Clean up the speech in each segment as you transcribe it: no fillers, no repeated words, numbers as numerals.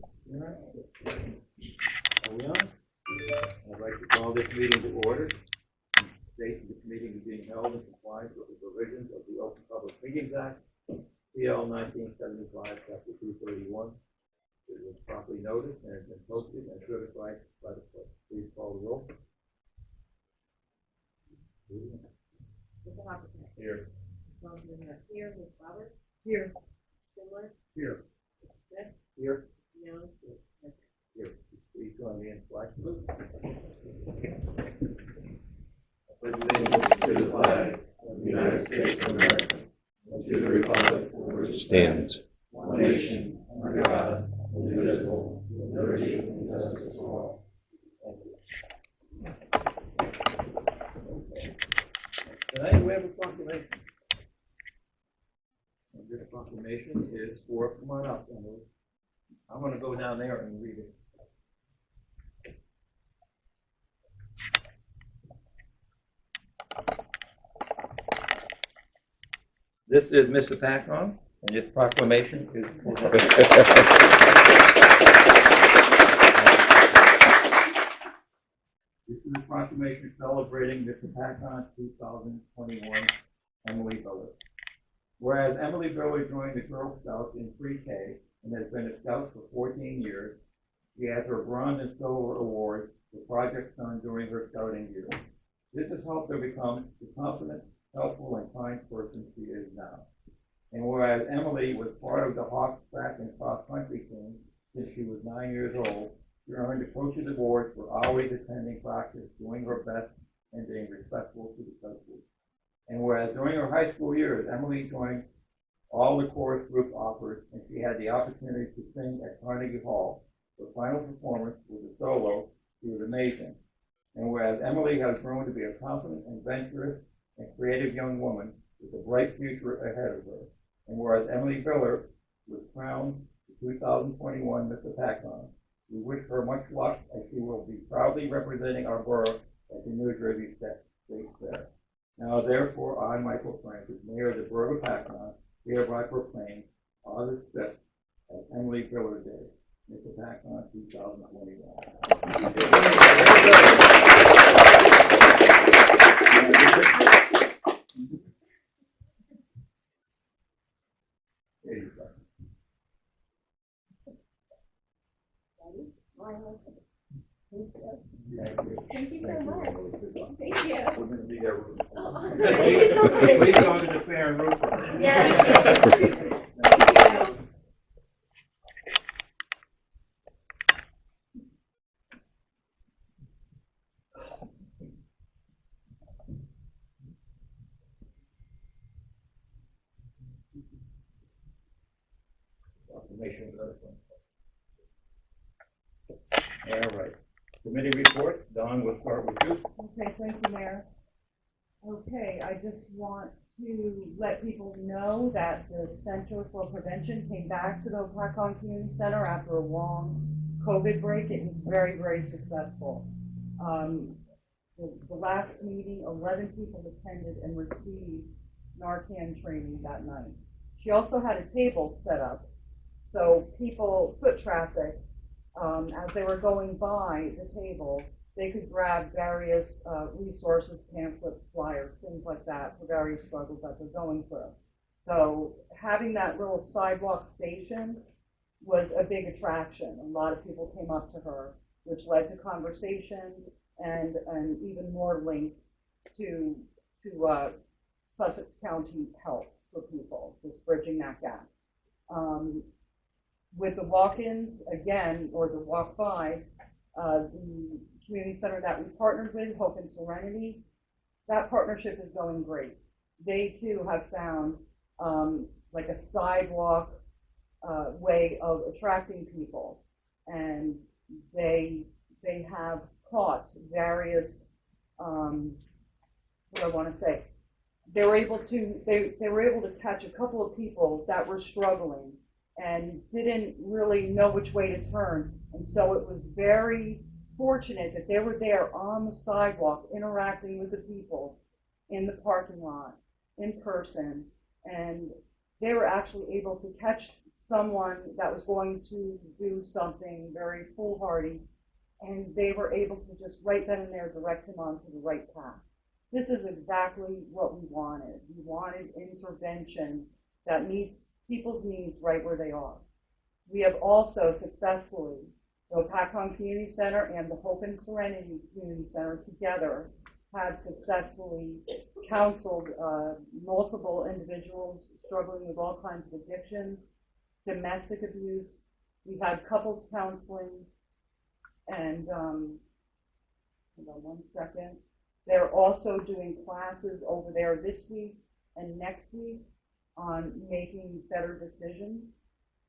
All right. Are we on? I'd like to call this meeting to order. State this meeting is being held in compliance with the provisions of the Open Public Meetings Act, PL 1975, Chapter 231. It was properly noticed and has been posted and certified by the clerk. Please call the roll. Mr. Hopatcong. Here. Here. Ms. Roberts. Here. Schindler. Here. Smith. Here. Young. Here. Please join me in flag salute. To the flag of the United States of America, and to the republic for which it stands, one nation, under God, indivisible, with liberty and justice for all. Thank you. Tonight we have a proclamation. And this proclamation is for, come on up, Emily. I'm going to go down there and read it. This is Mr. Hopatcong, and this proclamation is for This is a proclamation celebrating Mr. Hopatcong's 2021 Emily Biller. Whereas Emily Biller joined the Girl Scouts in pre-K and has been a Scout for 14 years, she has her bronze and silver awards for projects done during her scouting years. This has helped her become the confident, helpful, and kind person she is now. And whereas Emily was part of the Hawks track and cross country team since she was 9 years old, she earned the Coaches Award for always attending practice, doing her best, and being respectful to the coaches. And whereas during her high school years, Emily joined all the chorus group offers, and she had the opportunity to sing at Carnegie Hall. Her final performance was a solo. She was amazing. And whereas Emily has grown to be a confident, adventurous, and creative young woman with a bright future ahead of her. And whereas Emily Biller was crowned the 2021 Mr. Hopatcong, we wish her much luck as she will be proudly representing our borough at the New Jersey State Fair. Now, therefore, I, Michael Francis, Mayor of the Borough of Hopatcong, hereby proclaim August 5th as Emily Biller Day, Mr. Hopatcong 2021. There you go. Thank you so much. Thank you. We're going to be there. Awesome. Thank you so much. Please go to the fair and root for her. Yes. Thank you. Proclamation of the All right. Committee report. Don, we'll start with you. Okay, thank you, Mayor. Okay, I just want to let people know that the Center for Prevention came back to the Hopatcong Community Center after a long COVID break. It was very, very successful. The last meeting, 11 people attended and received Narcan training that night. She also had a table set up, so people, foot traffic, as they were going by the table, they could grab various resources, pamphlets, flyers, things like that for various struggles that they're going through. So having that little sidewalk station was a big attraction. A lot of people came up to her, which led to conversation and even more links to Sussex County Health for people, just bridging that gap. With the walk-ins, again, or the walk-by, the community center that we partnered with, Hope and Serenity, that partnership is going great. They too have found like a sidewalk way of attracting people, and they have caught various, what do I want to say? They were able to catch a couple of people that were struggling and didn't really know which way to turn. And so it was very fortunate that they were there on the sidewalk interacting with the people in the parking lot in person, and they were actually able to catch someone that was going to do something very foolhardy, and they were able to just right then and there direct him onto the right path. This is exactly what we wanted. We wanted intervention that meets people's needs right where they are. We have also successfully, the Hopatcong Community Center and the Hope and Serenity Community Center together have successfully counseled multiple individuals struggling with all kinds of addictions, domestic abuse. We've had couples counseling, and hold on one second. They're also doing classes over there this week and next week on making better decisions.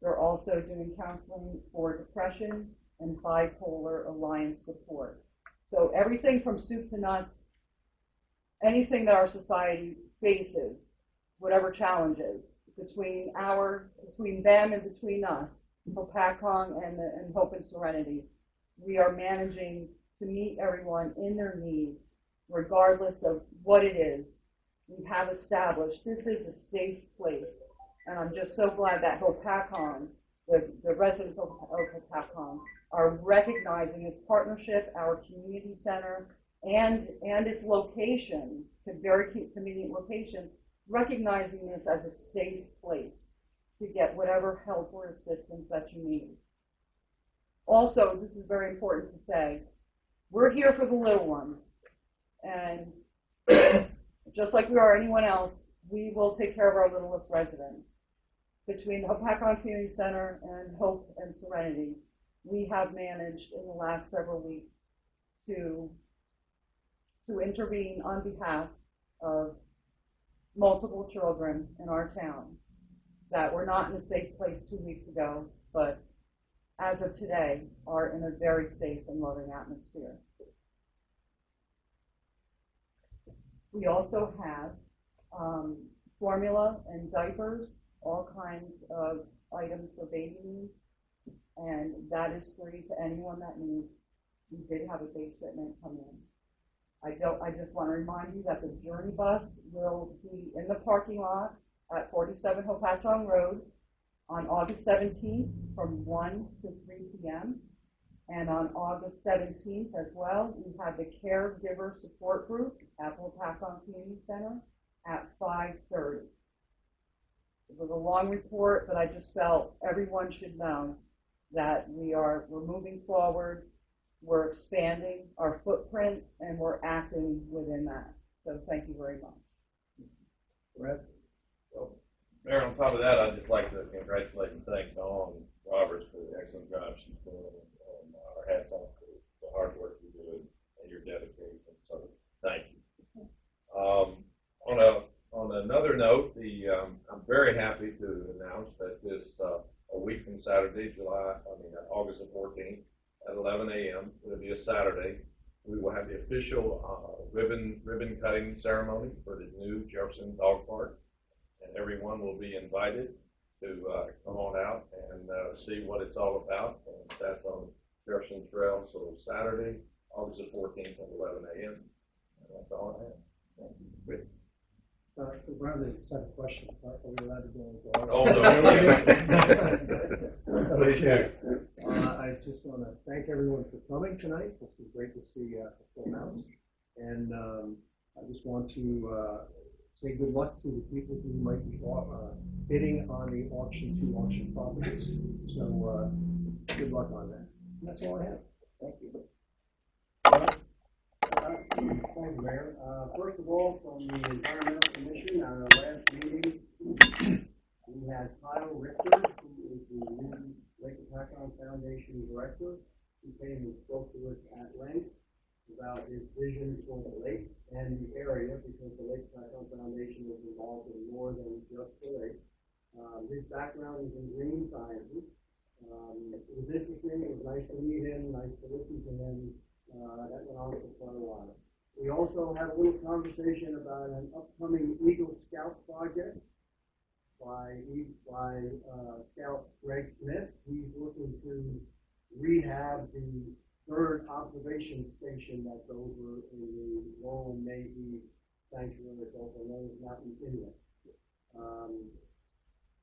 They're also doing counseling for depression and bipolar alliance support. So everything from soup to nuts, anything that our society faces, whatever challenges, between them and between us, Hopatcong and Hope and Serenity, we are managing to meet everyone in their need, regardless of what it is. We have established this is a safe place, and I'm just so glad that Hopatcong, the residents of Hopatcong, are recognizing this partnership, our community center, and its location, a very convenient location, recognizing this as a safe place to get whatever help or assistance that you need. Also, this is very important to say, we're here for the little ones, and just like we are anyone else, we will take care of our littlest residents. Between the Hopatcong Community Center and Hope and Serenity, we have managed in the last several weeks to intervene on behalf of multiple children in our town that were not in a safe place 2 weeks ago, but as of today are in a very safe and loving atmosphere. We also have formula and diapers, all kinds of items for baby needs, and that is free to anyone that needs. We did have a big shipment come in. I just want to remind you that the Journey bus will be in the parking lot at 47 Hopatcong Road on August 17th from 1 to 3 p.m. And on August 17th as well, we have the Caregiver Support Group at Hopatcong Community Center at 5:30. It was a long report, but I just felt everyone should know that we're moving forward, we're expanding our footprint, and we're acting within that. So thank you very much. Brett? Well, Mayor, on top of that, I'd just like to congratulate and thank Dawn Roberts for the excellent job she's doing. Our hats off to the hard work you do and your dedication. So thank you. On another note, I'm very happy to announce that a week from Saturday, August the 14th at 11 a.m., it'll be a Saturday, we will have the official ribbon cutting ceremony for the new Jefferson Dog Park, and everyone will be invited to come on out and see what it's all about. And that's on Jefferson Trail, so Saturday, August the 14th at 11 a.m. And that's all I have. Thank you. Bradley just had a question. Are we allowed to go into Oh, no. Please do. I just want to thank everyone for coming tonight. This is great to see a full house. And I just want to say good luck to the people who might be bidding on the auction properties. So good luck on that. And that's all I have. Thank you. Thank you, Mayor. First of all, from the Environmental Commission, our last meeting, we had Kyle Richter, who is the new Lake Hopatcong Foundation Director. He came and spoke to us at length about his vision for the lake and the area, because the Lake Hopatcong Foundation is involved in more than just the lake. His background is in green sciences. It was interesting. It was nice to meet him, nice to listen to him. That went on for quite a while. We also had a little conversation about an upcoming Eagle Scout project by Scout Greg Smith. He's looking to rehab the third observation station that's over in the Laurel Mayhew Sanctuary. It's also known as Mountain Inlet.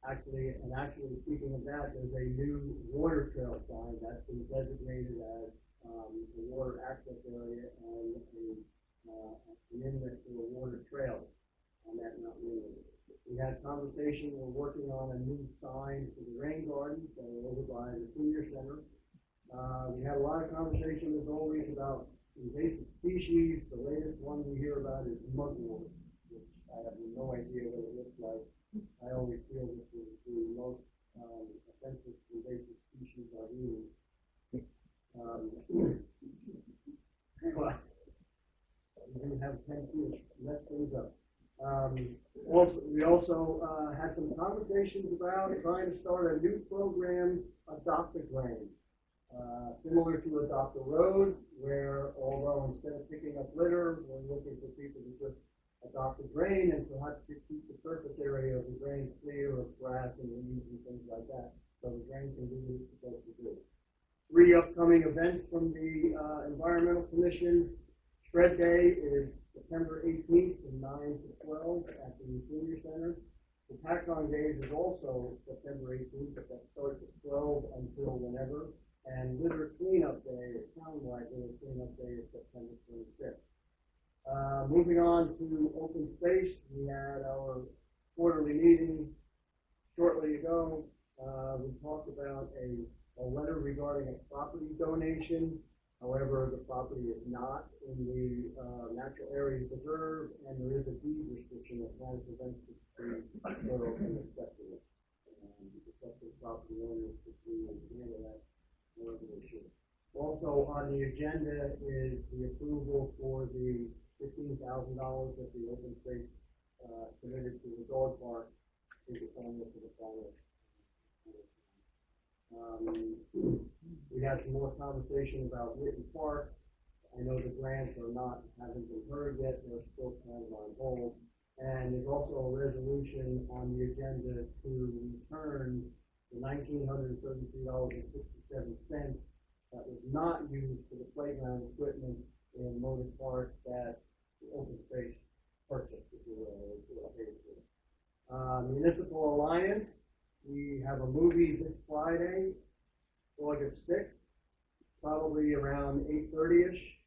Actually speaking of that, there's a new water trail sign that's been designated as, the water access area and an inlet to a water trail on that mountain area. We had conversation, we're working on a new sign for the rain gardens that are over by the senior center. We had a lot of conversation as always about invasive species. The latest one we hear about is mugwort, which I have no idea what it looks like. I always feel this is the most offensive invasive species I've used. But we do have 10 fish, mess things up. We also had some conversations about trying to start a new program, Adopt a Grain. Similar to Adopt a Road, where although instead of picking up litter, we're looking for people to just adopt a grain and perhaps to keep the surface area of the grain clear of grass and weeds and things like that, so the grain can do what it's supposed to do. 3 upcoming events from the Environmental Commission. Shred Day is September 18th from 9 to 12 at the Senior Center. The Hopatcong Days is also September 18th, but that starts at 12 until whenever. And Litter Cleanup Day, townwide Litter Cleanup Day is September 25th. Moving on to open space, we had our quarterly meeting shortly ago. We talked about a letter regarding a property donation. However, the property is not in the natural area preserve, and there is a deed restriction that kind of prevents the borough from accepting it. Accepting property owners to handle that issue. Also on the agenda is the approval for the $15,000 that the open space committed to the dog park to the final to the final. We had some more conversation about Whitten Park. I know the grants haven't been heard yet, they're still kind of on hold. And there's also a resolution on the agenda to return the $1,933.67 that was not used for the playground equipment in Motor Park that the open space purchased, if you will, paid for. Municipal Alliance, we have a movie this Friday, August 6th, probably around 8:30ish.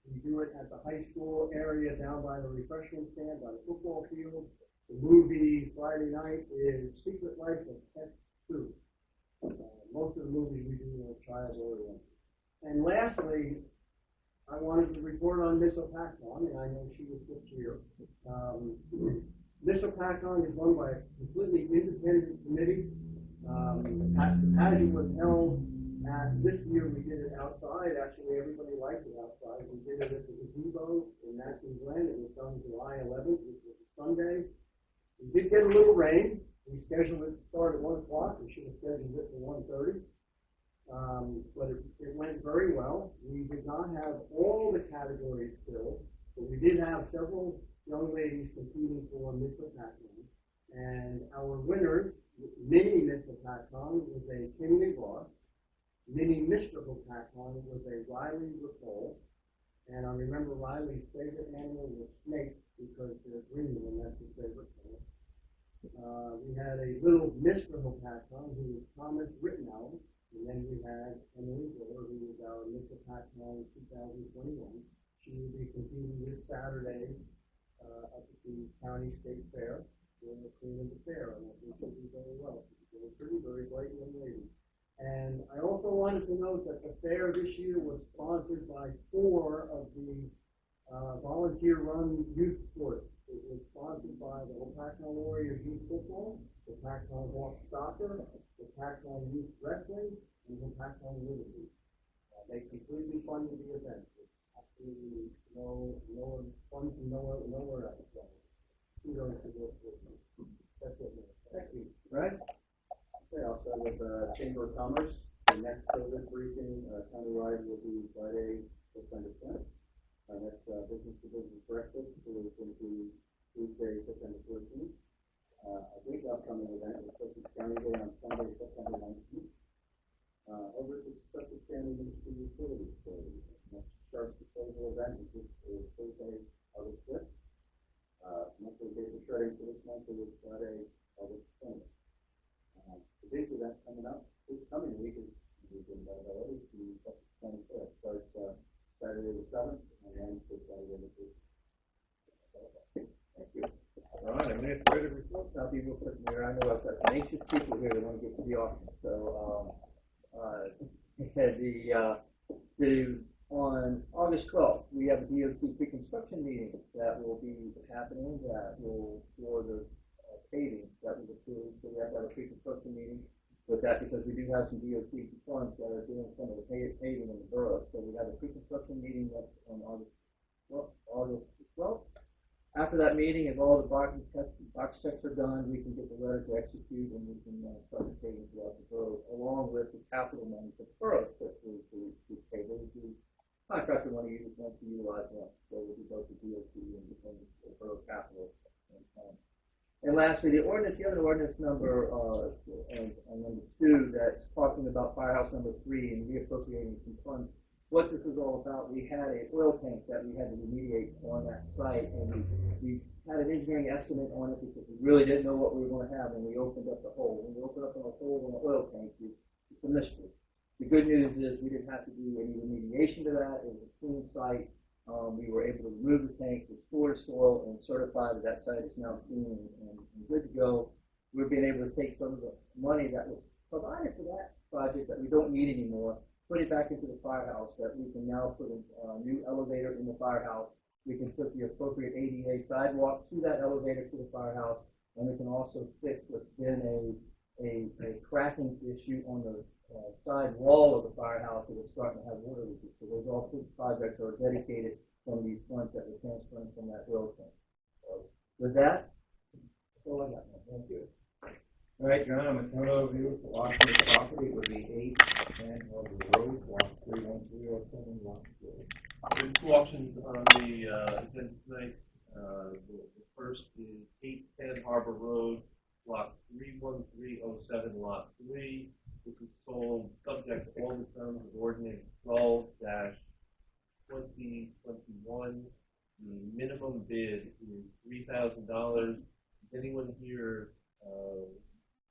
We do it at the high school area down by the refreshment stand by the football field. The movie Friday night is Secret Life of Pet 2. Most of the movies we do are child oriented. And lastly, I wanted to report on Miss Hopatcong, and I know she was just here. Miss Hopatcong is run by a completely independent committee. The pageant was held this year. We did it outside. Actually, everybody liked it outside. We did it at the gazebo in Matson Glen. It was done July 11th, which was a Sunday. We did get a little rain. We scheduled it to start at 1 o'clock. We should have scheduled it for 1:30. But it went very well. We did not have all the categories filled, but we did have several young ladies competing for Miss Hopatcong. And our winners, Mini Miss Hopatcong was a Kimmy Ross. Mini Mr. Hopatcong was a Riley Rapole. And I remember Riley's favorite animal was snakes because they're green and that's his favorite color. We had a little Mr. Hopatcong who was Thomas Rittenhouse. And then we had Emily Miller, who was our Miss Hopatcong 2021. She will be competing this Saturday at the County State Fair during the Queen of the Fair, and I think she'll do very well. She's a pretty, very bright young lady. And I also wanted to note that the fair this year was sponsored by 4 of the volunteer-run youth sports. It was sponsored by the Hopatcong Warriors Youth Football, the Hopatcong Hawks Soccer, the Hopatcong Youth Wrestling, and the Hopatcong Liberty. They completely funded the event. It's absolutely no fun from nowhere else. So, kudos to those people. That's it, man. Thank you. Right. Okay, I'll start with Chamber of Commerce. The next COVID briefing countywide will be Friday, September 10th. Our next business-to-business breakfast is going to be Tuesday, September 14th. A big upcoming event is Sussex County Day on Sunday, September 19th. Over at the Sussex County Municipal Utilities Facility. Next sharp disposal event is Thursday, August 5th. Monthly paper shredding for this month is Friday, August 20th. event coming up. This coming week is, we've been already, the 25th, starts, Saturday the 7th, and then to Saturday the 5th. Thank you. All right, administrative reports. I'll be real quick, Mayor. I know I've got some anxious people here that want to get to the office, so, on August 12th, we have a DOT pre-construction meeting that will be happening, that will, for the paving that was approved, so we have to have a pre-construction meeting with that, because we do have some DOT funds that are doing some of the paving in the borough, so we have a pre-construction meeting that's on August 12th. After that meeting, if all the box checks are done, we can get the letter to execute, and we can start the paving throughout the borough, along with the capital money for the borough, to pay those who contractor money you just want to utilize once, so it will be both the DOT and the borough capital. And lastly, the ordinance, you have an ordinance number, number 2, that's talking about firehouse number 3 and reappropriating some funds. What this is all about, we had an oil tank that we had to remediate on that site, and we had an engineering estimate on it because we really didn't know what we were going to have, and we opened up the hole. When we opened up a hole in the oil tank, it's a mystery. The good news is we didn't have to do any remediation to that. It was a clean site. We were able to remove the tank, restore the soil, and certify that that site is now clean and good to go. We're being able to take some of the money that was provided for that project that we don't need anymore, put it back into the firehouse, that we can now put a new elevator in the firehouse. We can put the appropriate ADA sidewalk to that elevator to the firehouse, and we can also fix what's been a cracking issue on the side wall of the firehouse that is starting to have water leakage. So those all 6 projects are dedicated from these funds that we're transferring from that oil tank. So with that, that's all I got. Thank you. All right, John, I'm going to turn it over to you for auction of property. It would be 810 Harbor Road, block 313071. There's 2 auctions on the agenda tonight. The first is 810 Harbor Road, block 31307, lot 3. This is sold subject to all the terms of ordinance 12-2021. The minimum bid is $3,000. Is anyone here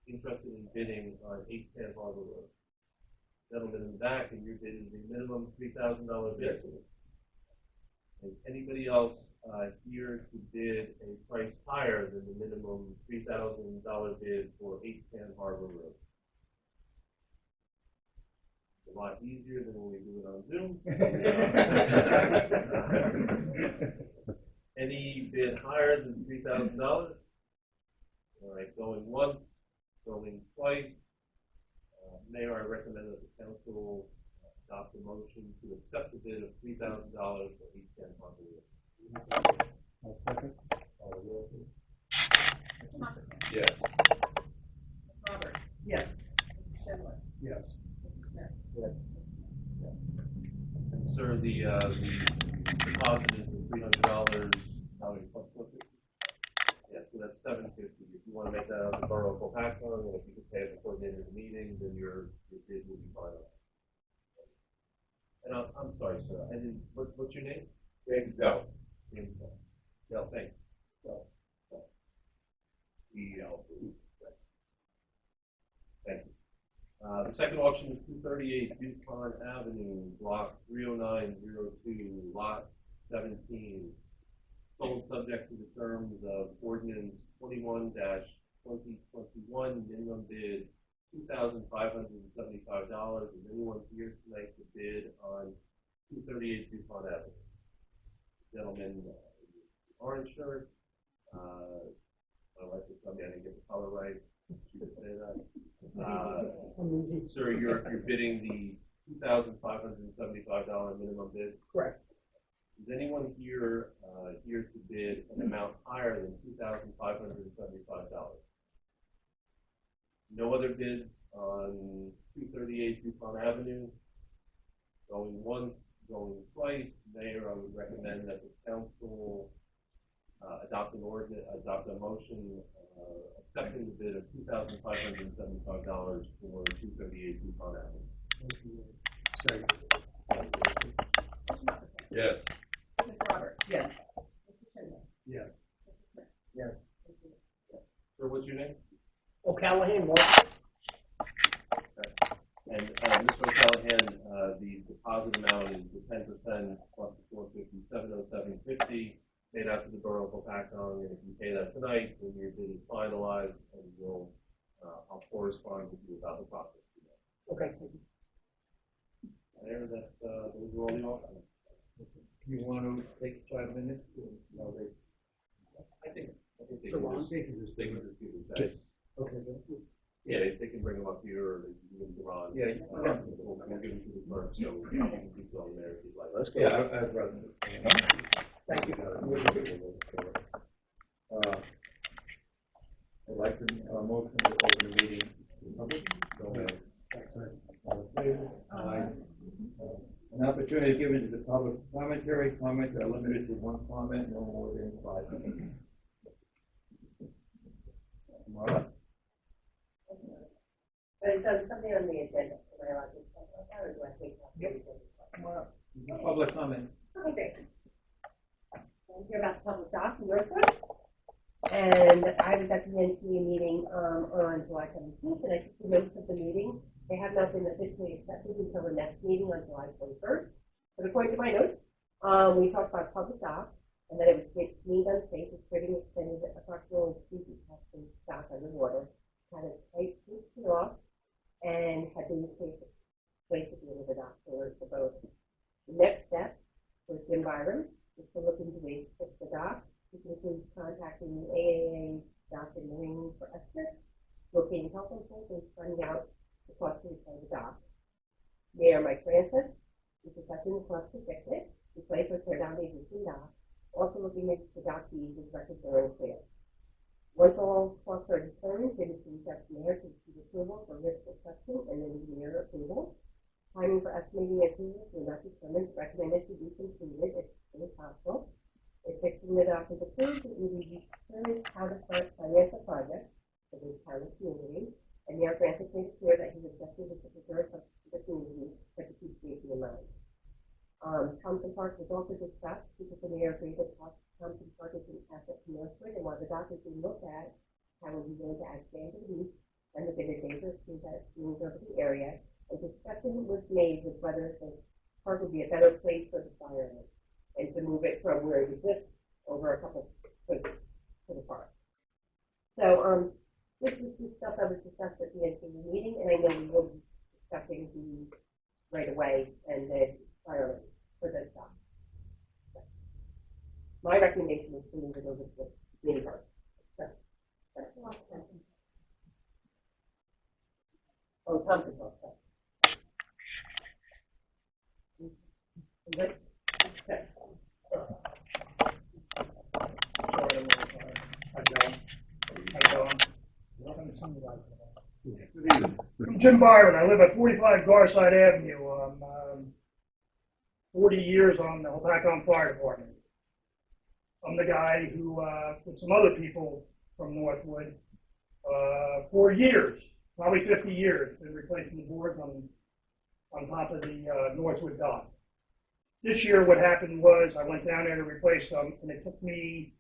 interested in bidding on 810 Harbor Road? Gentleman in the back, and your bid is a minimum $3,000 bid. Is anybody else here to bid a price higher than the minimum $3,000 bid for 810 Harbor Road? A lot easier than when we do it on Zoom. Any bid higher than $3,000? All right, going once, going twice. Mayor, I recommend that the council adopt a motion to accept the bid of $3,000 for 810 Harbor Road. Yes. Roberts. Yes. Schindler. Yes. And sir, the deposit is $300. Yeah, so that's $750. If you want to make that out of the Borough of Hopatcong, and if you could pay it before the end of the meeting, then your bid will be final. And I'm sorry, sir. I didn't. What's your name? James Dell. James Dell. Dell, thanks. Thank you. The second auction is 238 DuPont Avenue, block 30902, lot 17. Sold subject to the terms of ordinance 21-2021, minimum bid $2,575. Is anyone here tonight to bid on 238 DuPont Avenue? Gentleman in orange shirt. My wife would tell me I didn't get the color right. She would say that. Sir, you're bidding the $2,575 minimum bid? Correct. Is anyone here here to bid an amount higher than $2,575? No other bids on 238 DuPont Avenue? Going once, going twice. Mayor, I would recommend that the council adopt a motion accepting the bid of $2,575 for 238 DuPont Avenue. Second. Yes. Ms. Roberts. Yes. Mr. Schindler. Yes. Mr. Smith. Sir, what's your name? O'Callahan, Mark. And, Mr. O'Callahan, the deposit amount is the 10% plus the $457.07.50 paid out to the Borough of Hopatcong, and if you pay that tonight, then your bid is finalized, and we'll, I'll correspond with you about the process. Okay. There, that, those are all the offers. You want to take 5 minutes? No, I think they So can Ron, just, take it. they can just do the best. Okay. Yeah, they can bring them up here, or they can give them to Ron. Yeah. We'll give them to the clerk, so you can keep going there if you'd like. Let's go. Yeah, I'd rather. Thank you. I'd like to, motion to open the meeting to the public. Go ahead. All in favor? Aye. An opportunity given to the public commentary. Comments are limited to one comment, no more than 5 minutes. Mara? But it's something on the agenda, am I allowed to talk about that, or do I take that? Yep. Public comment. Okay, great. I'm here about the public dock in Northwood, and I was at the NCA meeting, on July 17th, and I took the notes of the meeting. They have not been officially accepted until the next meeting on July 21st. But according to my notes, we talked about public dock, and that it was deemed unsafe, it's creating extended approximately 2 feet past the dock underwater, had a tight scoop off, and had been placed at the end of the dock for the boat. The next step was Jim Byron, is to look into ways to fix the dock. This includes contacting the AAA Dock and Marine for estimates, locating health insurance, and finding out the cost to repair the dock. Mayor Mike Francis is assessing the cost to fix it, replace or tear down the existing dock, also looking into the dock fees and records are unclear. Once all costs are determined, it is to reach out to mayor to receive approval for risk assessment and engineer approval. Timing for estimating approvals will not determined, recommended to be completed as soon as possible. If fixing the dock is approved, it will be determined how to finance the project for the entire community. And Mayor Francis made it clear that he was definitely to preserve the community, but to keep safety in mind. Thompson Park was also discussed because the mayor agreed that Thompson Park is an asset to Northwood, and while the dock is being looked at, I will be willing to add sand to the beach and look at the dangerous things that moves over the area. A discussion was made with whether the park would be a better place for the firemen and to move it from where it exists over a couple foot to the park. So this is the stuff that was discussed at the NCA meeting, and I know we will be discussing the right away and the firemen for this stuff. My recommendation is to move it over to the mini park. Oh, Thompson Park. Good. Okay. I'm Jim Byron. I live at 45 Garside Avenue. 40 years on the Hopatcong Fire Department. I'm the guy who, with some other people from Northwood, for years, probably 50 years, been replacing the boards on top of the Northwood dock. This year, what happened was I went down there to replace them, and it took me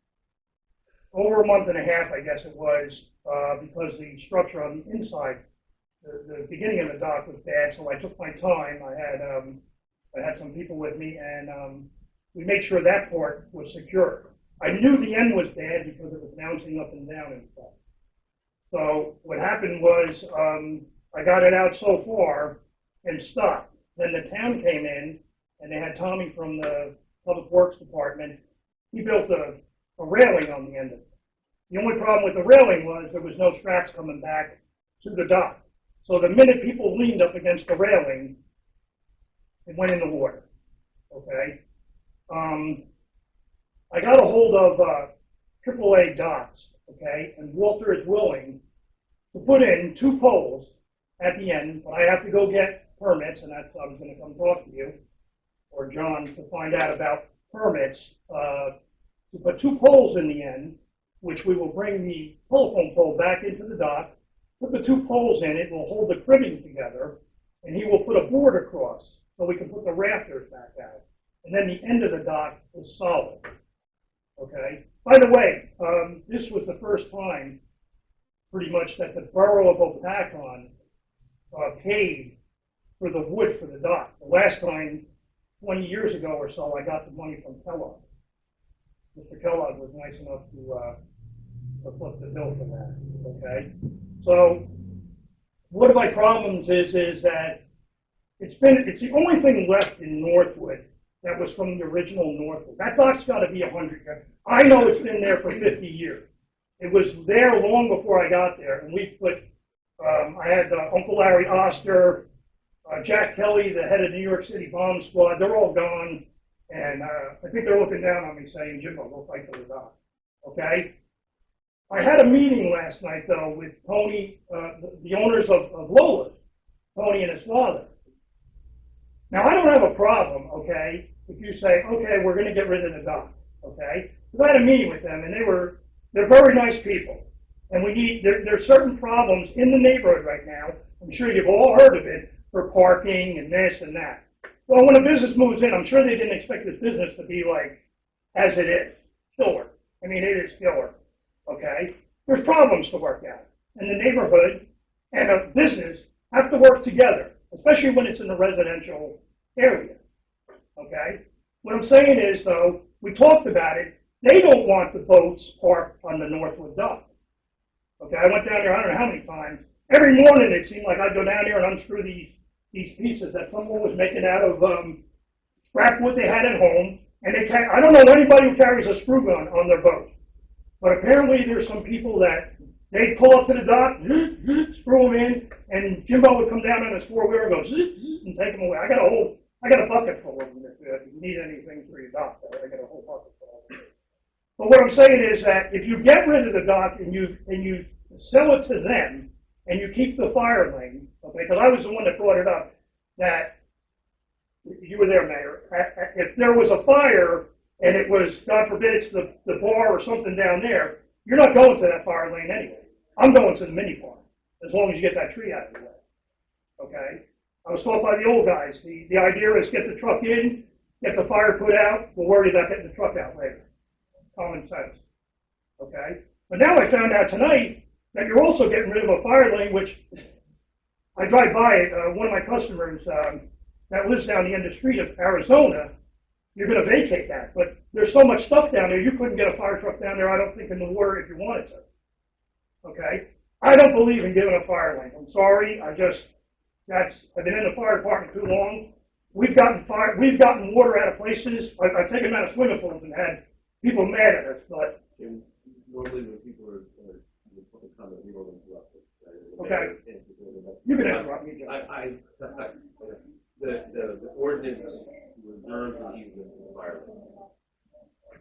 over a month and a half, I guess it was, because the structure on the inside, the beginning of the dock was bad, so I took my time. I had some people with me, and we made sure that part was secure. I knew the end was bad because it was bouncing up and down and stuff. So what happened was I got it out so far and stopped. Then the town came in, and they had Tommy from the Public Works Department. He built a railing on the end of it. The only problem with the railing was there was no straps coming back to the dock. So the minute people leaned up against the railing, it went in the water. Okay. I got a hold of AAA docks. Okay, and Walter is willing to put in 2 poles at the end, but I have to go get permits, and that's I was going to come talk to you or John to find out about permits to put 2 poles in the end, which we will bring the telephone pole back into the dock, put the 2 poles in, it will hold the cribbing together, and he will put a board across so we can put the rafters back out. And then the end of the dock is solid. Okay. By the way, this was the first time, pretty much, that the Borough of Hopatcong paid for the wood for the dock. The last time, 20 years ago or so, I got the money from Kellogg. Mr. Kellogg was nice enough to foot the bill for that, okay? So, one of my problems is that it's the only thing left in Northwood that was from the original Northwood. That dock's gotta be 100 years. I know it's been there for 50 years. It was there long before I got there, and we put, I had Uncle Larry Oster, Jack Kelly, the head of New York City Bomb Squad, they're all gone, and I think they're looking down on me saying, Jimbo, go fight for the dock, okay? I had a meeting last night, though, with Tony, the owners of Lola, Tony and his father. Now, I don't have a problem, okay, if you say, okay, we're going to get rid of the dock, okay? I had a meeting with them, and they're very nice people. And there's certain problems in the neighborhood right now. I'm sure you've all heard of it, for parking and this and that. Well, when a business moves in, I'm sure they didn't expect this business to be like, as it is, killer. I mean, it is killer, okay? There's problems to work out. And the neighborhood and a business have to work together, especially when it's in a residential area, okay? What I'm saying is, though, we talked about it. They don't want the boats parked on the Northwood dock. Okay, I went down there I don't know how many times. Every morning it seemed like I'd go down there and unscrew these pieces that someone was making out of scrap wood they had at home. And I don't know anybody who carries a screw gun on their boat. But apparently there's some people that they pull up to the dock, screw them in, and Jimbo would come down on his four-wheeler and go and take them away. I got a bucket full of them if you need anything for your dock. I got a whole bucket full of them. But what I'm saying is that if you get rid of the dock and you sell it to them and you keep the fire lane, okay, because I was the one that brought it up, that you were there, Mayor, if there was a fire and it was, God forbid, it's the bar or something down there, you're not going to that fire lane anyway. I'm going to the mini bar, as long as you get that tree out of the way, okay? I was taught by the old guys, the idea is get the truck in, get the fire put out, we'll worry about getting the truck out later. Common sense, okay? But now I found out tonight that you're also getting rid of a fire lane, which I drive by it. One of my customers that lives down the end of the street of Arizona, you're going to vacate that. But there's so much stuff down there, you couldn't get a fire truck down there, I don't think, in the water if you wanted to, okay? I don't believe in giving a fire lane. I'm sorry, I've been in the fire department too long. We've gotten water out of places. I've taken them out of swimming pools and had people mad at us, but normally when people are public comment, we don't interrupt it. Right? Okay. You can interrupt me, John. The ordinance reserves an easement for the fire lane.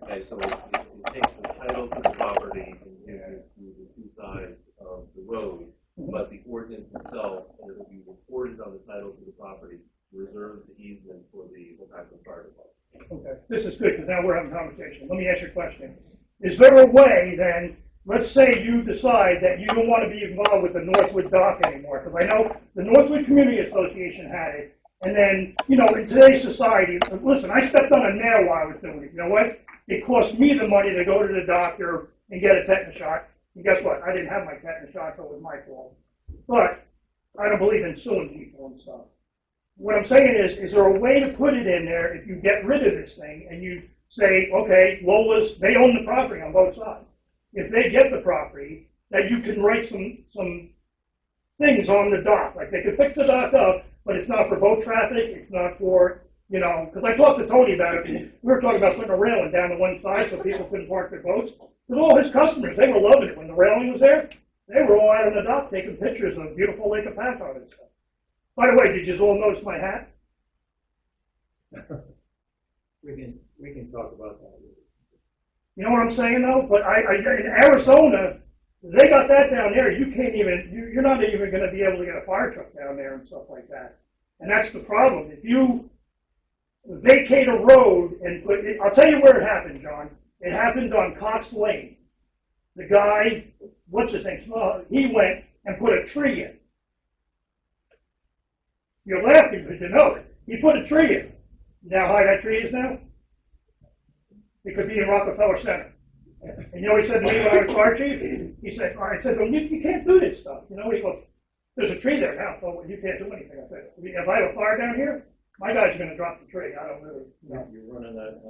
Okay, so it takes the title to the property and gives it to the two sides of the road, but the ordinance itself, and it will be recorded on the title to the property, reserves the easement for the Hopatcong Fire Department. Okay, this is good, because now we're having a conversation. Let me ask you a question. Is there a way then, let's say you decide that you don't want to be involved with the Northwood dock anymore, because I know the Northwood Community Association had it, and then, you know, in today's society, listen, I stepped on a nail while I was doing it. You know what? It cost me the money to go to the doctor and get a tetanus shot, and guess what? I didn't have my tetanus shot, so it was my fault. But I don't believe in suing people and stuff. What I'm saying is there a way to put it in there if you get rid of this thing and you say, okay, Lola's, they own the property on both sides. If they get the property, that you can write some things on the dock. Like they could fix the dock up, but it's not for boat traffic, it's not for, you know, because I talked to Tony about it. We were talking about putting a railing down to one side so people couldn't park their boats. Because all his customers, they were loving it. When the railing was there, they were all out on the dock taking pictures of beautiful Lake of Hopatcong and stuff. By the way, did you all notice my hat? We can talk about that. You know what I'm saying, though? But in Arizona, they got that down there. You can't even, you're not even going to be able to get a fire truck down there and stuff like that. And that's the problem. If you vacate a road and put it, I'll tell you where it happened, John. It happened on Cox Lane. The guy, what's his name? He went and put a tree in. You're laughing because you know it. He put a tree in. You know how high that tree is now? It could be in Rockefeller Center. And you know what he said to me when I was fire chief? He said, all right, I said, well, you can't do this stuff. You know, he goes, there's a tree there now, so you can't do anything. I said, if I have a fire down here, my guys are gonna drop the tree. I don't really, You're running that.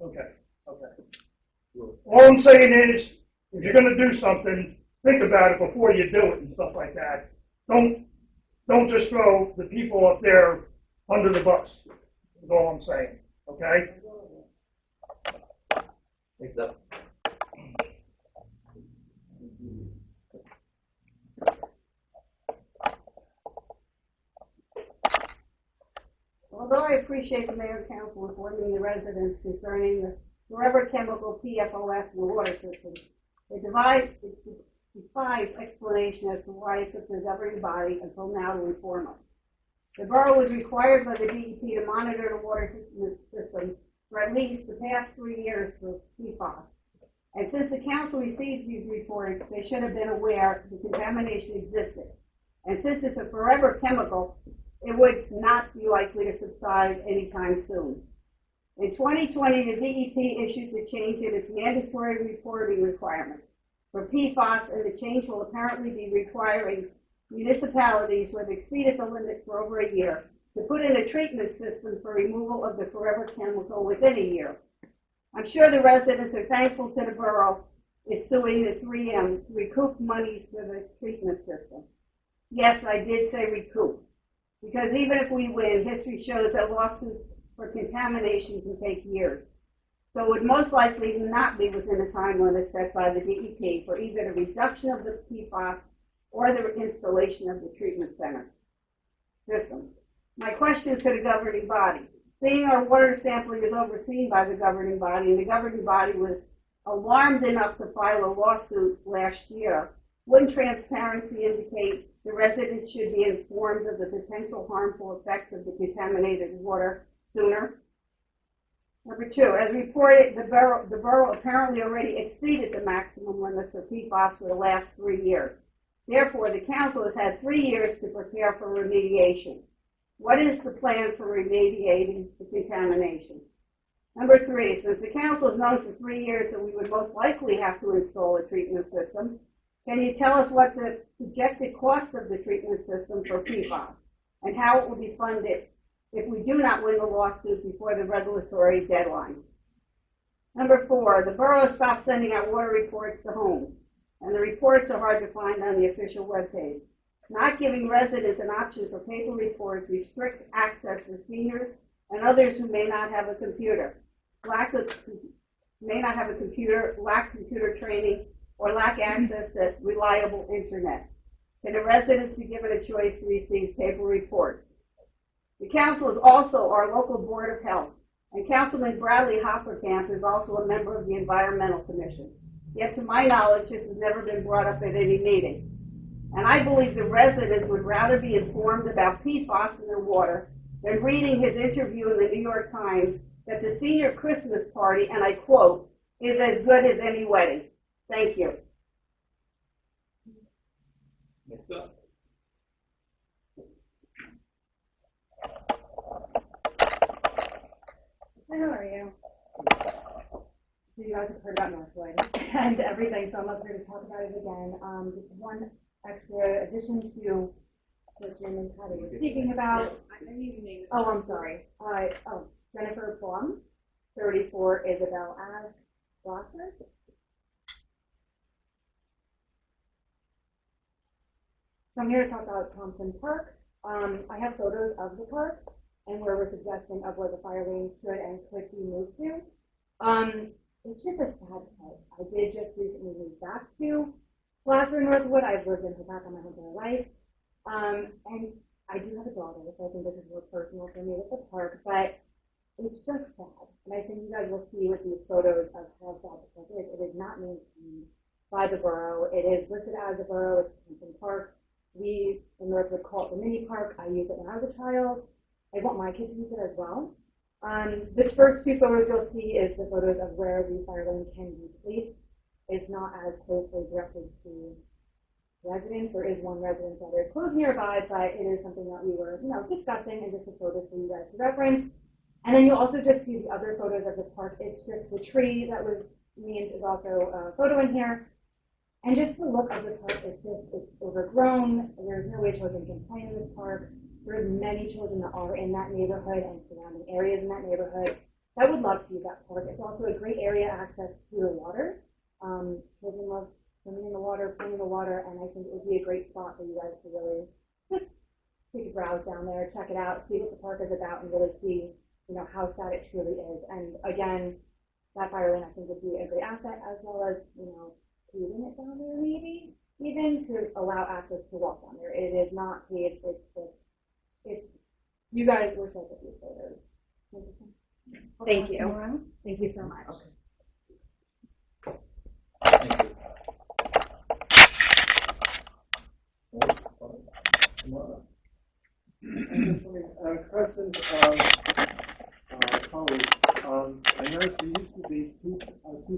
okay. All I'm saying is, if you're gonna do something, think about it before you do it and stuff like that. Don't just throw the people up there under the bus, is all I'm saying, okay? Thanks, up. Although I appreciate the mayor and council informing the residents concerning the forever chemical PFOS in the water system, it defies explanation as to why it took the governing body until now to inform us. The borough was required by the DEP to monitor the water system for at least the past 3 years for PFOS. And since the council received these reports, they should have been aware the contamination existed. And since it's a forever chemical, it would not be likely to subside anytime soon. In 2020, the DEP issued the change in its mandatory reporting requirements for PFAS, and the change will apparently be requiring municipalities who have exceeded the limit for over a year to put in a treatment system for removal of the forever chemical within a year. I'm sure the residents are thankful to the borough is suing the 3M to recoup monies for the treatment system. Yes, I did say recoup, because even if we win, history shows that lawsuits for contamination can take years. So it would most likely not be within the time limit set by the DEP for either the reduction of the PFAS or the installation of the treatment center system. My question is to the governing body. Seeing our water sampling is overseen by the governing body, and the governing body was alarmed enough to file a lawsuit last year, wouldn't transparency indicate the residents should be informed of the potential harmful effects of the contaminated water sooner? Number two, as reported, the borough apparently already exceeded the maximum limit for PFAS for the last 3 years. Therefore, the council has had 3 years to prepare for remediation. What is the plan for remediating the contamination? Number three, since the council has known for 3 years that we would most likely have to install a treatment system, can you tell us what the projected cost of the treatment system for PFAS and how it will be funded if we do not win the lawsuit before the regulatory deadline? Number four, the borough stopped sending out water reports to homes, and the reports are hard to find on the official webpage. Not giving residents an option for paper reports restricts access for seniors and others who may not have a computer, lack computer training, or lack access to reliable internet. Can the residents be given a choice to receive paper reports? The council is also our local board of health, and Councilman Bradley Hoppercamp is also a member of the Environmental Commission. Yet to my knowledge, this has never been brought up at any meeting. And I believe the residents would rather be informed about PFAS in their water than reading his interview in the New York Times that the senior Christmas party, and I quote, is as good as any wedding. Thank you. Next up. Hi, how are you? So you guys have heard about Northwood and everything, so I'm not here to talk about it again. Just one extra addition to what Jim and Patty were speaking about. Oh, I'm sorry. Jennifer Plum, 34 Isabel Ave, Gloucester. So I'm here to talk about Thompson Park. I have photos of the park and where we're suggesting of where the fire lane should and could be moved to. It's just a sad place. I did just recently move back to Gloucester, Northwood. I've lived in Hopatcong my whole entire life. And I do have a daughter, so I think this is more personal for me with the park, but it's just sad. And I think you guys will see with these photos of how sad the park is. It is not maintained by the borough. It is listed as a borough. It's Thompson Park. We in Northwood call it the mini park. I used it when I was a child. I want my kids to use it as well. The first two photos you'll see is the photos of where the fire lane can be placed. It's not as closely directed to residents. There is one residence that is close nearby, but it is something that we were, discussing, and just a photo for you guys to reference. And then you'll also just see the other photos of the park. It's just the tree that was named is also a photo in here. And just the look of the park is just, it's overgrown. There's no way children can play in this park. There's many children that are in that neighborhood and surrounding areas in that neighborhood that would love to use that park. It's also a great area access to the water. Children love swimming in the water, playing in the water, and I think it would be a great spot for you guys to really just take a browse down there, check it out, see what the park is about, and really see, you know, how sad it truly is. And again, that fire lane I think would be a great asset, as well as, you know, paving it down there maybe, even to allow access to walk down there. It is not paved, it's, you guys were so good with photos. Thank you. Thank you so much. Thank you. Questions, colleagues, I noticed there used to be two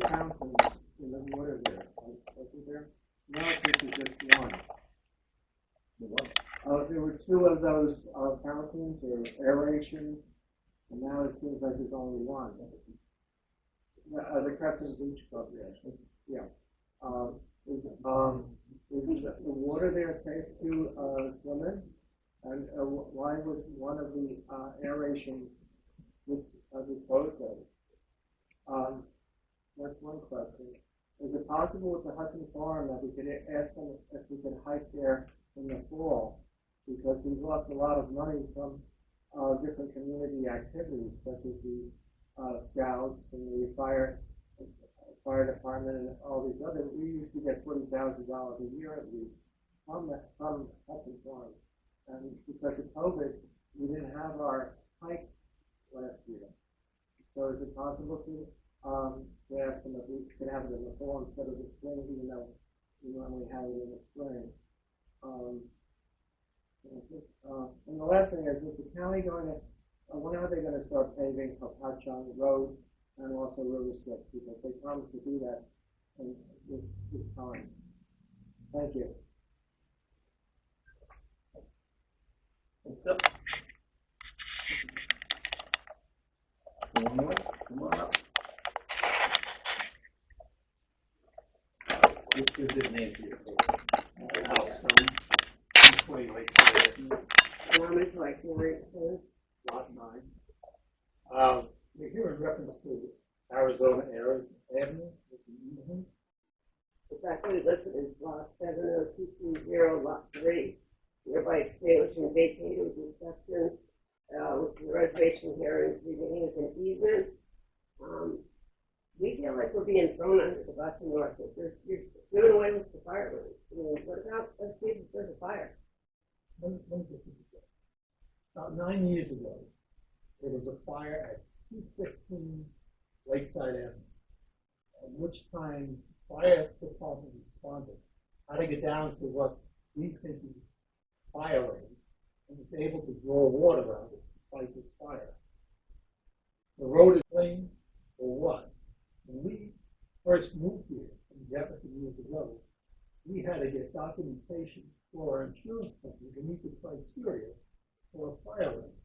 fountains in the water there, wasn't there? Now I think there's just one. There were two of those fountains or aeration, and now it seems like there's only one. The Crescent Beach Club, yeah. Is the water there safe to swim in? And why was one of the aeration disposed of? That's one question. Is it possible with the Hudson Farm that we could ask them if we could hike there in the fall? Because we've lost a lot of money from different community activities, such as the Scouts and the fire department and all these other. We used to get $40,000 a year at least from Hudson Farm. And because of COVID, we didn't have our hike last year. So is it possible to ask them if we could have it in the fall instead of the spring, even though we normally have it in the spring? And the last thing is the county going to, when are they going to start paving Hopatcong Road and also River Slip? Because they promised to do that in this time. Thank you. Come on up. This is the name for your house. Lot 9. We're here in reference to Arizona Avenue. It's actually listed as lot 70220, lot 3. Hereby extinguishing vacated with the exception, with the reservation here and remaining as an easement. We feel like we're being thrown under the bus in Northwood. You're doing away with the fire lane. I mean, what about us if there's a fire? Let me get this again. About 9 years ago, there was a fire at 215 Lakeside Avenue, at which time fire department responded how to get down to what we think is fire lane and was able to draw water out of it to fight this fire. The road is clean or what? When we first moved here from Jefferson years ago, we had to get documentation for our insurance company to meet the criteria for a fire lane.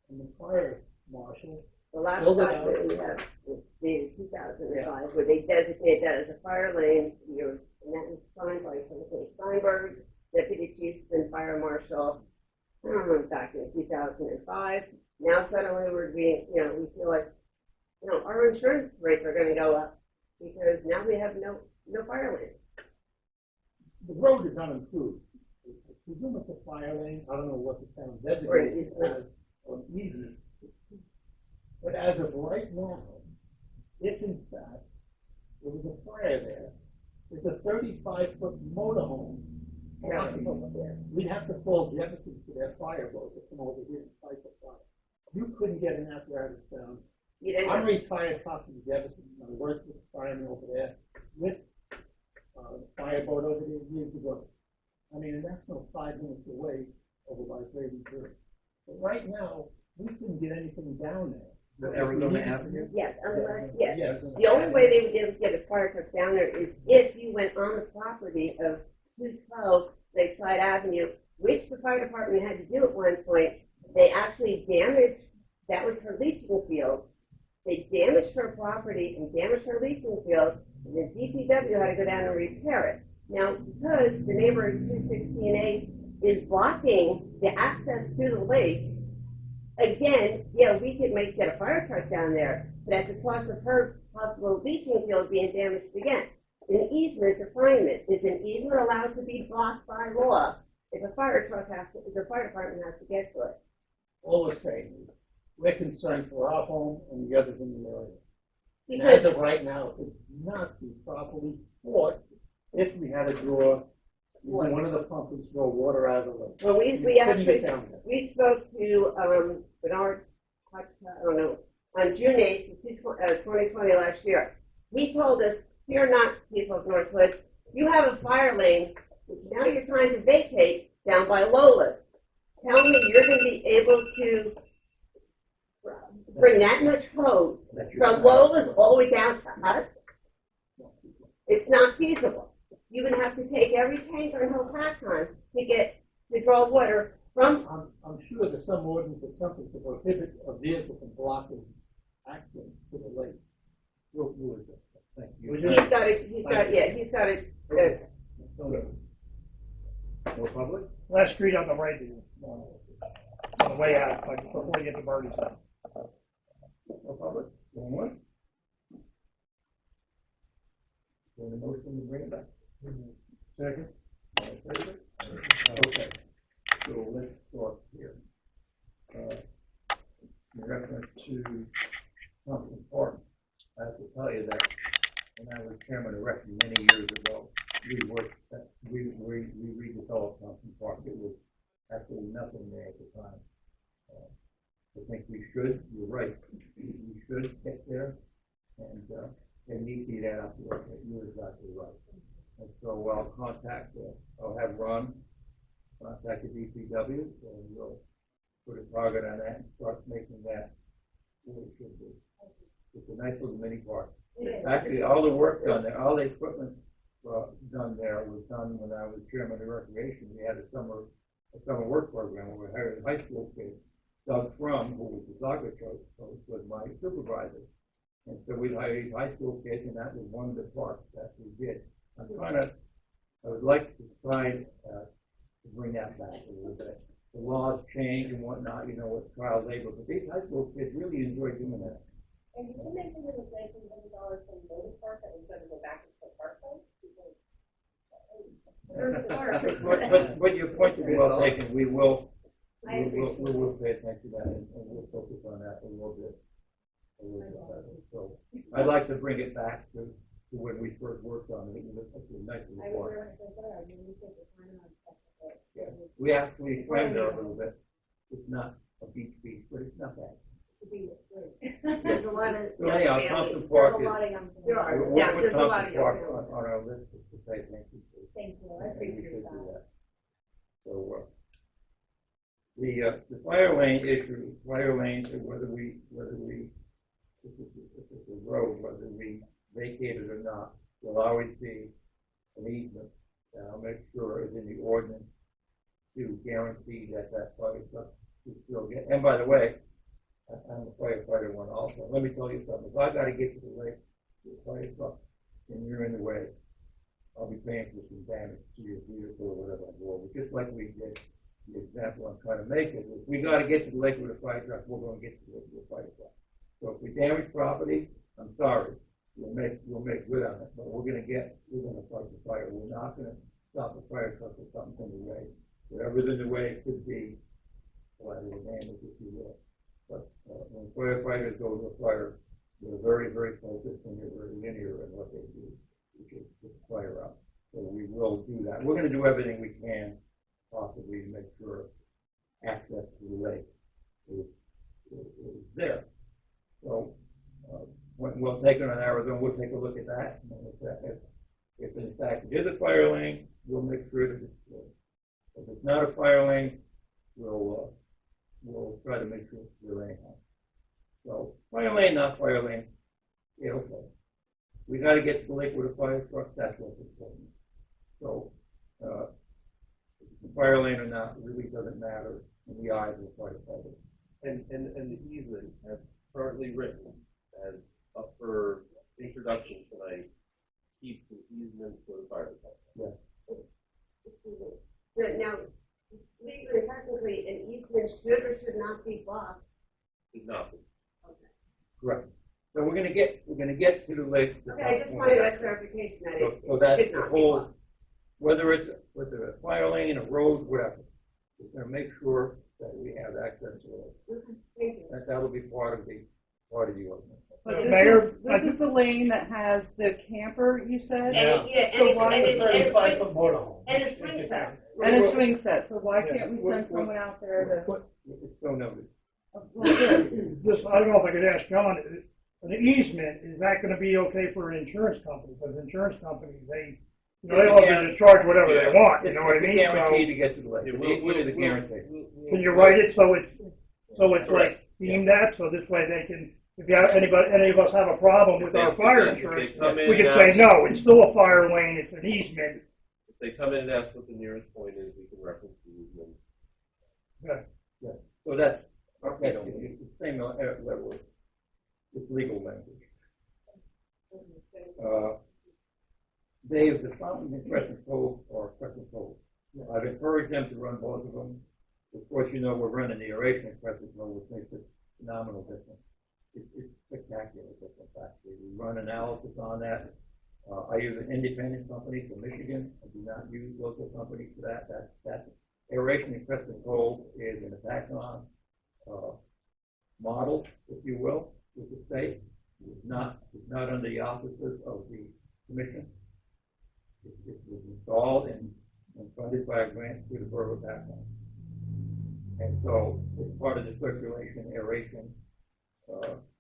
And the fire marshal The last document we have is dated 2005, where they designated that as a fire lane, and that was signed by Senator Steinberg, Deputy Chief and Fire Marshal, back in 2005. Now suddenly we're being, we feel like, our insurance rates are going to go up because now we have no fire lane. The road is unimproved. I presume it's a fire lane. I don't know what the town designates it as or easement. But as of right now, if in fact there was a fire there, there's a 35-foot motorhome. We'd have to call Jefferson for their fire boat to come over here and fight the fire. You couldn't get an apparatus down. I'm retired from Jefferson. I worked with the firemen over there with the fire boat over there years ago. I mean, and that's no 5 minutes away over by 33. But right now, we couldn't get anything down there. Arizona Avenue? Yes, yes. The only way they would be able to get a fire truck down there is if you went on the property of 212 Lakeside Avenue, which the fire department had to do at one point. They actually damaged, that was her leaching field. They damaged her property and damaged her leaching field, and the DPW had to go down and repair it. Now, because the neighboring 216A is blocking the access to the lake, again, yeah, we could get a fire truck down there, but at the cost of her possible leaching field being damaged again. An easement defining it. Is an easement allowed to be blocked by law if a fire truck if the fire department has to get to it? All we're saying is, we're concerned for our home and the others in the area. And Because as of right now, it's not be properly fought if we had a draw, using one of the pumps to draw water out of the lake. well, we couldn't actually get down there. we spoke to Bernard, I don't know, on June 8th, 2020 last year. He told us, "Fear not, people of Northwood. You have a fire lane, which now you're trying to vacate down by Lola's. Tell me you're going to be able to bring that much hose from Lola's all the way down to us? It's not feasible. You would have to take every tanker in Hopatcong to draw water from." I'm sure there's some ordinance or something to prohibit a vehicle from blocking access to the lake. We'll do it. Thank you. He's got it. No public? Last street on the right, on the way out, like before you get to Birdie's. No public? Going once? Any motion to bring it back? Second? All in favor? Okay. So let's start here. In reference to Thompson Park, I have to tell you that when I was chairman of rec many years ago, we redeveloped Thompson Park. It was absolutely nothing there at the time. I think we should, you're right, we should get there, and there needs to be that out to work. You're exactly right. And so I'll have Ron contact the DPW, and we'll put a target on that and start making that what it should be. It's a nice little mini park. Actually, all the work done there, all the equipment done there was done when I was chairman of recreation. We had a summer work program where we hired high school kids. Doug Frum, who was the soccer coach, was my supervisor. And so we'd hire these high school kids, and that was one of the parks that we did. I would like to try to bring that back a little bit. The laws change and whatnot, with child labor, but these high school kids really enjoy doing that. And you can mention it was $1900 from the motor park that was going to go back into the park though? But your point is well taken. We will pay attention to that, and we'll focus on that a little bit. So I'd like to bring it back to when we first worked on it. It was a nice little park. We actually swam there a little bit. It's not a beach, but it's not bad. There's a lot of. So anyhow, Thompson Park is. There are. We'll Yeah, put there's a lot Thompson of Park young on our list to say thank you to. Thank you, I I think we appreciate should do that. that. So, the fire lane issue, fire lanes, whether we, if it's a road, whether we vacate it or not, will always be an easement. And I'll make sure it's in the ordinance to guarantee that fire truck is still get. And by the way, I'm a firefighter one also. Let me tell you something. If I got to get to the lake with a fire truck and you're in the way, I'll be paying for some damage to your vehicle or whatever I will. Just like we did. The example I'm trying to make is if we got to get to the lake with a fire truck, we're going to get to the lake with a fire truck. So if we damage property, I'm sorry. We'll make good on it, but we're going to fight the fire. We're not going to stop the fire truck if something's in the way. Whatever's in the way could be collateral damage, if you will. But when firefighters go to a fire, they're very, very focused and they're very linear in what they do, which is put the fire out. So we will do that. We're going to do everything we can possibly to make sure access to the lake is there. So when we'll take it on Arizona, we'll take a look at that. And if in fact it is a fire lane, we'll make sure that it's clear. If it's not a fire lane, we'll try to make sure it's clear anyhow. So fire lane, not fire lane, yeah, okay. We got to get to the lake with a fire truck. That's what's important. So the fire lane or not really doesn't matter in the eyes of the firefighter. And the easement as currently written as up for introduction tonight keep the easement for the fire department. But now, legally, technically, an easement should or should not be blocked. Should not be. Correct. So we're gonna get to the list. Okay, I just wanted that clarification that So it that's should the not be whole, blocked. whether it's a fire lane, a road, whatever. We're gonna make sure that we have access to it. Okay, thank you. That'll be part of the ordinance. But Mayor, this is the lane that has the camper, you said? And, yeah, So and, why- and, and, and, Thirty-five foot motorhome. and a swing set. And a swing set, so why Yeah. can't we send someone out there to? It's so noted. Well, good. Just, I don't know if I could ask John, an easement, is that gonna be okay for an insurance company? Because insurance companies, they, you know, they love to charge whatever they want, you know what I mean? It's a guarantee So, to get to the list. Yeah, It is a guarantee. can you write it so it's like deemed that, so this way they can, if you have any of us have a problem with our fire insurance, we can say, no, it's still a fire lane, it's an easement. If they come in and ask what the nearest point is, we can reference the easement. So that's, okay, it's the same level. It's legal language. Dave, the fountain and Crescent Cove are Crescent Cove. I've encouraged them to run both of them. Of course, you know, we're running the aeration in Crescent Cove, which makes it phenomenal difference. It's spectacular difference, actually. We run analysis on that. I use an independent company from Michigan. I do not use local companies for that. That aeration in Crescent Cove is an Hopatcong model, if you will, with the state. It's not under the auspices of the commission. It was installed and funded by a grant through the Borough of Hopatcong. And so it's part of the circulation aeration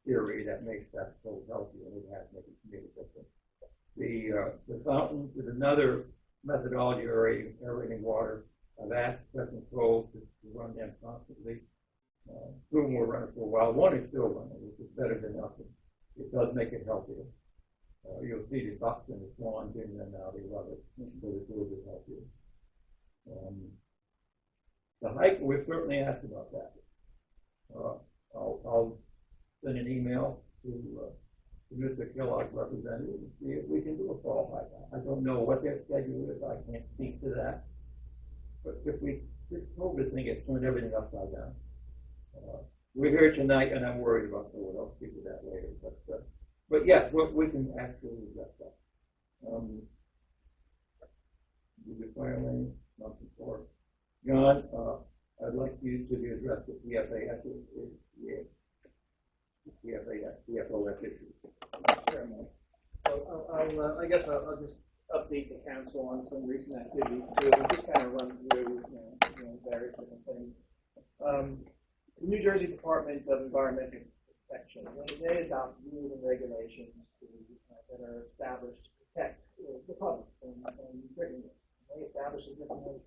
theory that makes that so healthy, and it has made a difference. The fountain is another methodology aerating water. I've asked Crescent Cove to run them constantly. Two of them were running for a while. One is still running, which is better than nothing. It does make it healthier. You'll see the ducks and the swans in there now. They love it. So it's a little bit healthier. The hike, we've certainly asked about that. I'll send an email to Mr. Kellogg's representative and see if we can do a fall hike. I don't know what their schedule is. I can't speak to that. But if this COVID thing has turned everything upside down. We're here tonight, and I'm worried about what I'll speak to that later. But yes, we can actually address that. The fire lane, nothing for John. I'd like you to address the PFAS issue. Sure, Mike. So I guess I'll just update the council on some recent activities too. We'll just kind of run through, various different things. The New Jersey Department of Environmental Protection, they adopt rules and regulations that are established to protect the public and drinking water. They establish a different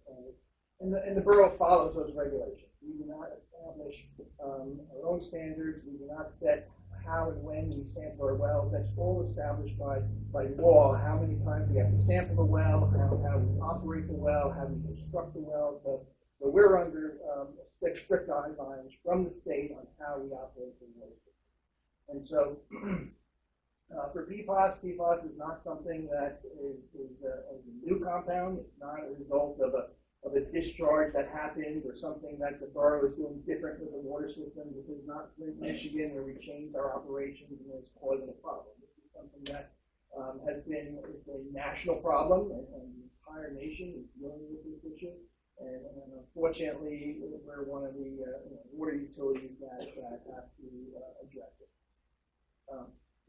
and the borough follows those regulations. We do not establish our own standards. We do not set how and when we sample our wells. That's all established by law. How many times we have to sample the well, how we operate the well, how we construct the well. So we're under strict guidelines from the state on how we operate the water system. And so for PFAS is not something that is a new compound. It's not a result of a discharge that happened or something that the borough is doing different with the water system. This is not Michigan where we changed our operations and it's causing a problem. This is something that has been a national problem, and the entire nation is dealing with this issue. And unfortunately, we're one of the water utilities that have to address it.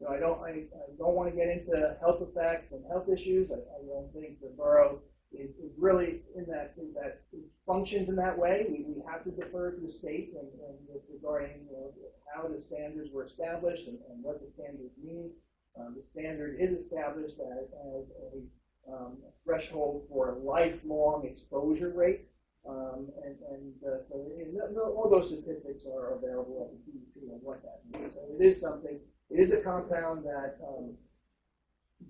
I don't want to get into health effects and health issues. I don't think the borough is really in that it functions in that way. We have to defer to the state and regarding how the standards were established and what the standards mean. The standard is established as a threshold for a lifelong exposure rate, so all those statistics are available at the DEP on what that means. So it is something. It is a compound that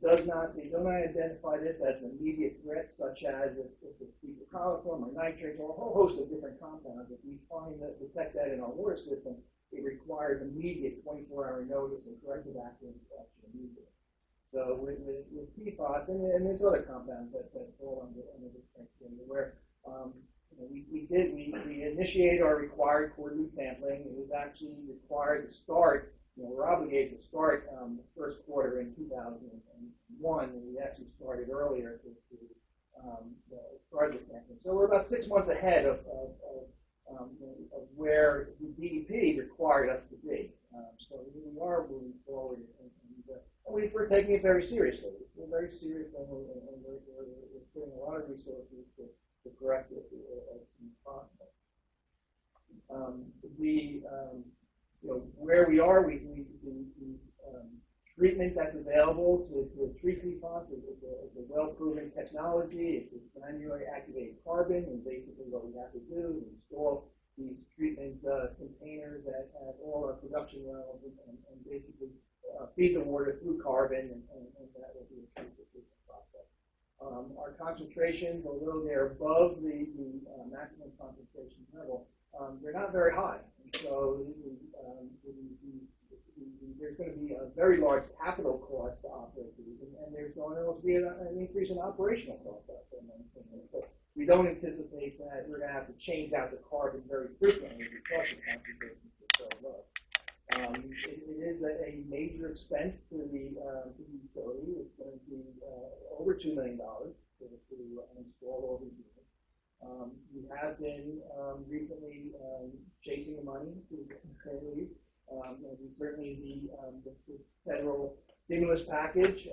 they do not identify this as an immediate threat, such as if it's fecal coliform or nitrates or a whole host of different compounds. If we detect that in our water system, it requires immediate 24-hour notice and corrective action immediately. So with PFAS, and there's other compounds that fall under this criteria where, we initiated our required quarterly sampling. It was actually required to start, we're obligated to start the first quarter in 2001, and we actually started earlier to start the sampling. So we're about 6 months ahead of where the DEP required us to be. So we are moving forward, and we're taking it very seriously. We're very serious, and we're putting a lot of resources to correct this as soon as possible. Where we are, the treatment that's available to treat PFAS is a well-proven technology. It's manually activated carbon, and basically what we have to do is install these treatment containers at all our production wells and basically feed the water through carbon, and that will be a treatment process. Our concentrations, although they're above the maximum concentration level, they're not very high. And so there's going to be a very large capital cost to operate these, and there's going to also be an increase in operational costs after maintaining. So we don't anticipate that we're going to have to change out the carbon very frequently because the concentrations are so low. It is a major expense to the utility. It's going to be over $2 million to install all these units. We have been recently chasing the money to say the least. We certainly the federal stimulus package.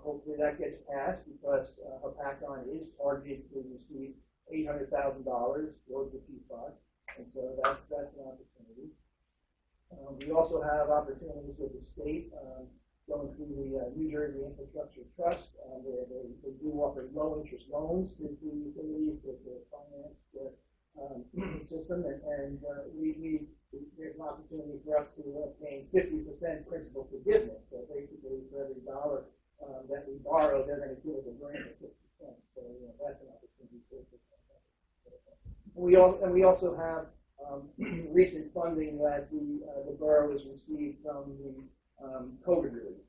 Hopefully that gets passed because Hopatcong is targeted to receive $800,000 towards the PFAS, and so that's an opportunity. We also have opportunities with the state going through the New Jersey Infrastructure Trust. They do offer low-interest loans to utilities to finance the system, and there's an opportunity for us to obtain 50% principal forgiveness. So basically, for every dollar that we borrow, they're going to give us a grant of 50%. So that's an opportunity for us. And we also have recent funding that the borough has received from the COVID relief,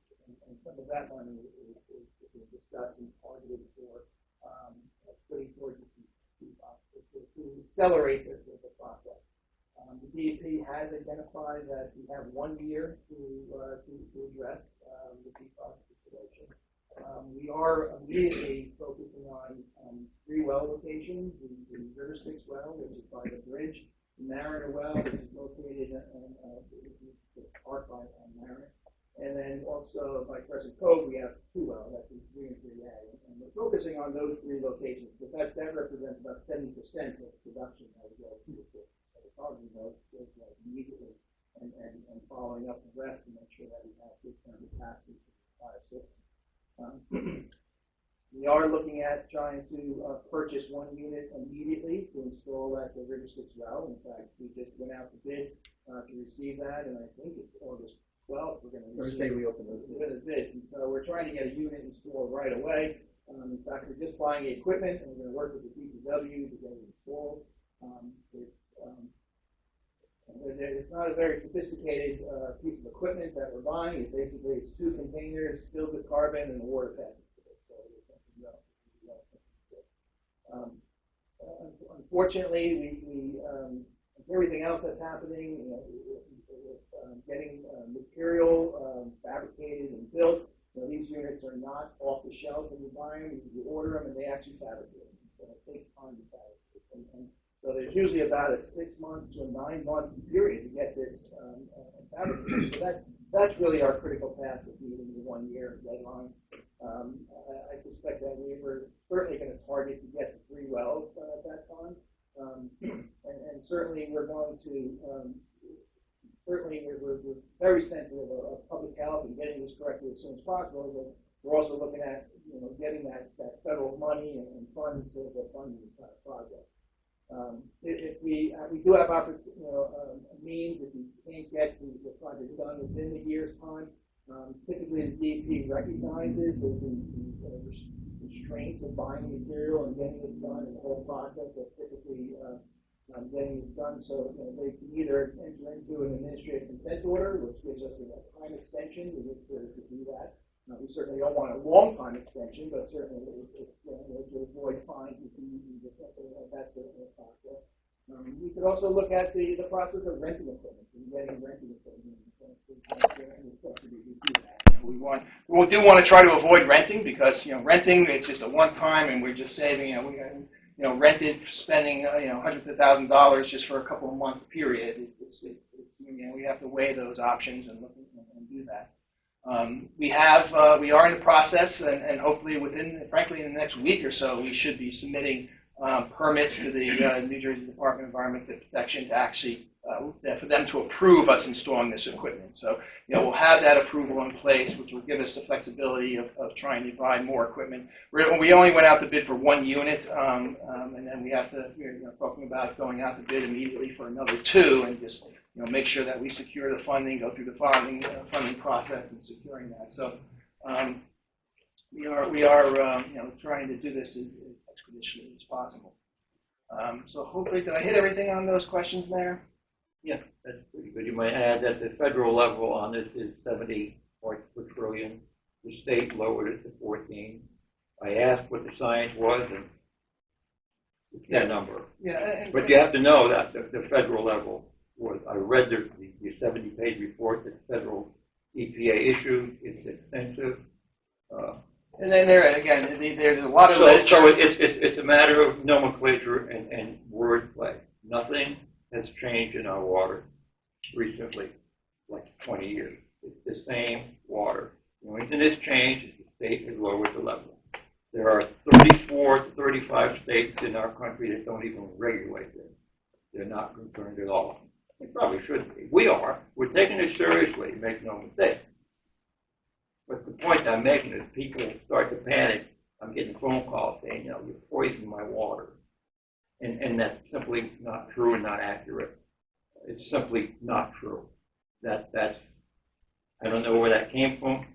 and some of that money is discussed and targeted for putting towards to accelerate the process. The DEP has identified that we have 1 year to address the PFAS situation. We are immediately focusing on 3 well locations: the River Styx well, which is by the bridge, the Mariner well, which is located in park by Mariner, and then also by Crescent Cove, we have 2 wells, that's 3 and 3A, and we're focusing on those 3 locations because that represents about 70% of production that we go to the system. So we're targeting those immediately and following up the rest to make sure that we have good term capacity for the entire system. We are looking at trying to purchase 1 unit immediately to install at the River Styx well. In fact, we just went out to bid to receive that, and I think it's August 12th. We're going to Thursday we open those bids, and so we're trying to get a unit installed right away. In fact, we're just buying the equipment, and we're going to work with the DPW to get it installed. It's not a very sophisticated piece of equipment that we're buying. It's 2 containers filled with carbon and the water passes through it. So it's something relatively. Unfortunately, everything else that's happening, getting material fabricated and built. These units are not off the shelf when you buy them. You order them and they actually fabricate them. So it takes time to fabricate. And so there's usually about a 6 month to a 9 month period to get this fabricated. So that's really our critical path of meeting the 1 year deadline. I suspect that we were certainly going to target to get to 3 wells at that time. And certainly we're going to, we're very sensitive of public health and getting this corrected as soon as possible. But we're also looking at getting that federal money and funds to fund the entire project. If we do have means, if we can't get the project done within the year's time, typically the DEP recognizes the constraints of buying material and getting it done in the whole process. That's typically getting it done. So they can either enter into an administrative consent order, which gives us a time extension to do that. We certainly don't want a long time extension, but certainly to avoid fines, we can use that's a factor. We could also look at the process of renting equipment and getting renting equipment. We do want to try to avoid renting because renting it's just a one time and we're just saving rented spending hundreds of $1,000s just for a couple of month period. We have to weigh those options and look and do that. We are in the process and hopefully frankly in the next week or so we should be submitting permits to the New Jersey Department of Environmental Protection to actually for them to approve us installing this equipment. So we'll have that approval in place, which will give us the flexibility of trying to buy more equipment. We only went out to bid for one unit, and then we have to we're talking about going out to bid immediately for another two, and just make sure that we secure the funding, go through the funding process, and securing that. So we are trying to do this as expeditiously as possible. So hopefully, did I hit everything on those questions there? Yeah, that's pretty good. You might add that the federal level on this is 70 parts per trillion. The state lowered it to 14. I asked what the science was, and it's that number. Yeah, but you have to know that the federal level was. I read the 70-page report that the federal EPA issued. It's extensive. And then there's a lot of literature. So it's a matter of nomenclature and wordplay. Nothing has changed in our water recently, like 20 years. It's the same water. The only thing that's changed is the state has lowered the level. There are 34 to 35 states in our country that don't even regulate this. They're not concerned at all. They probably should be. We are. We're taking it seriously, make no mistake. But the point I'm making is people start to panic. I'm getting phone calls saying, you're poisoning my water. And that's simply not true and not accurate. It's simply not true. That's I don't know where that came from,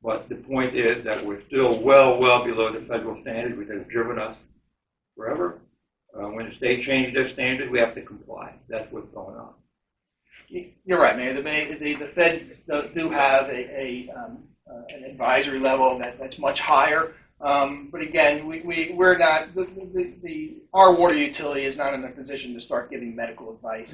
but the point is that we're still well below the federal standard, which has driven us forever. When the state changed their standard, we have to comply. That's what's going on. You're right, Mayor. The Fed do have an advisory level that's much higher. But again, we're not. Our water utility is not in a position to start giving medical advice.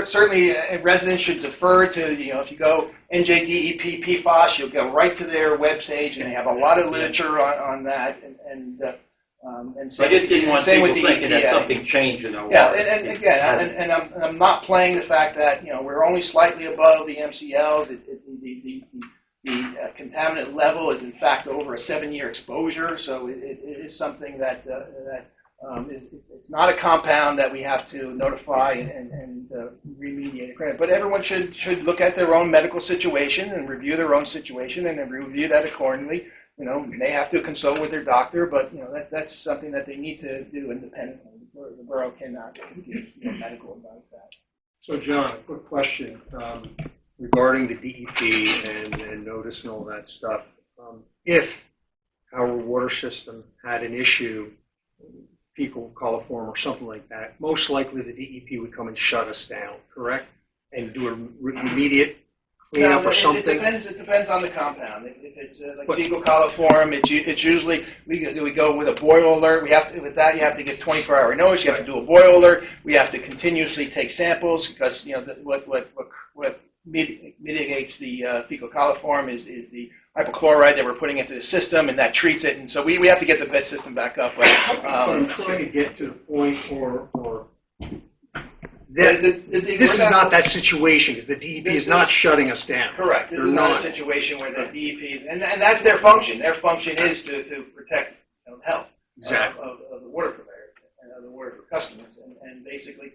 Certainly residents should defer to if you go NJDEP PFAS, you'll go right to their webpage, and they have a lot of literature on that. And same, I just didn't want same people with the thinking EPA. that something changed in our water. Yeah, and again, I'm not playing the fact that we're only slightly above the MCLs. The contaminant level is in fact over a 7-year exposure, so it is something that it's not a compound that we have to notify and remediate. But everyone should look at their own medical situation and review their own situation and then review that accordingly. They have to consult with their doctor, but that's something that they need to do independently. The borough cannot give medical advice. So, John, a quick question regarding the DEP and notice and all that stuff. If our water system had an issue, fecal coliform or something like that, most likely the DEP would come and shut us down, correct? And do an immediate cleanup or something? It depends on the compound. If it's like fecal coliform, it's usually we go with a boil alert. With that you have to give 24-hour notice. You have to do a boil alert. We have to continuously take samples because what mitigates the fecal coliform is the hypochlorite that we're putting into the system, and that treats it. And so we have to get the bed system back up. I'm trying to get to the point or this is not that situation because the DEP is not shutting us down. Correct. This is not a situation where the DEP, and that's their function. Their function is to protect health of the water purveyors and of the water for customers. And basically,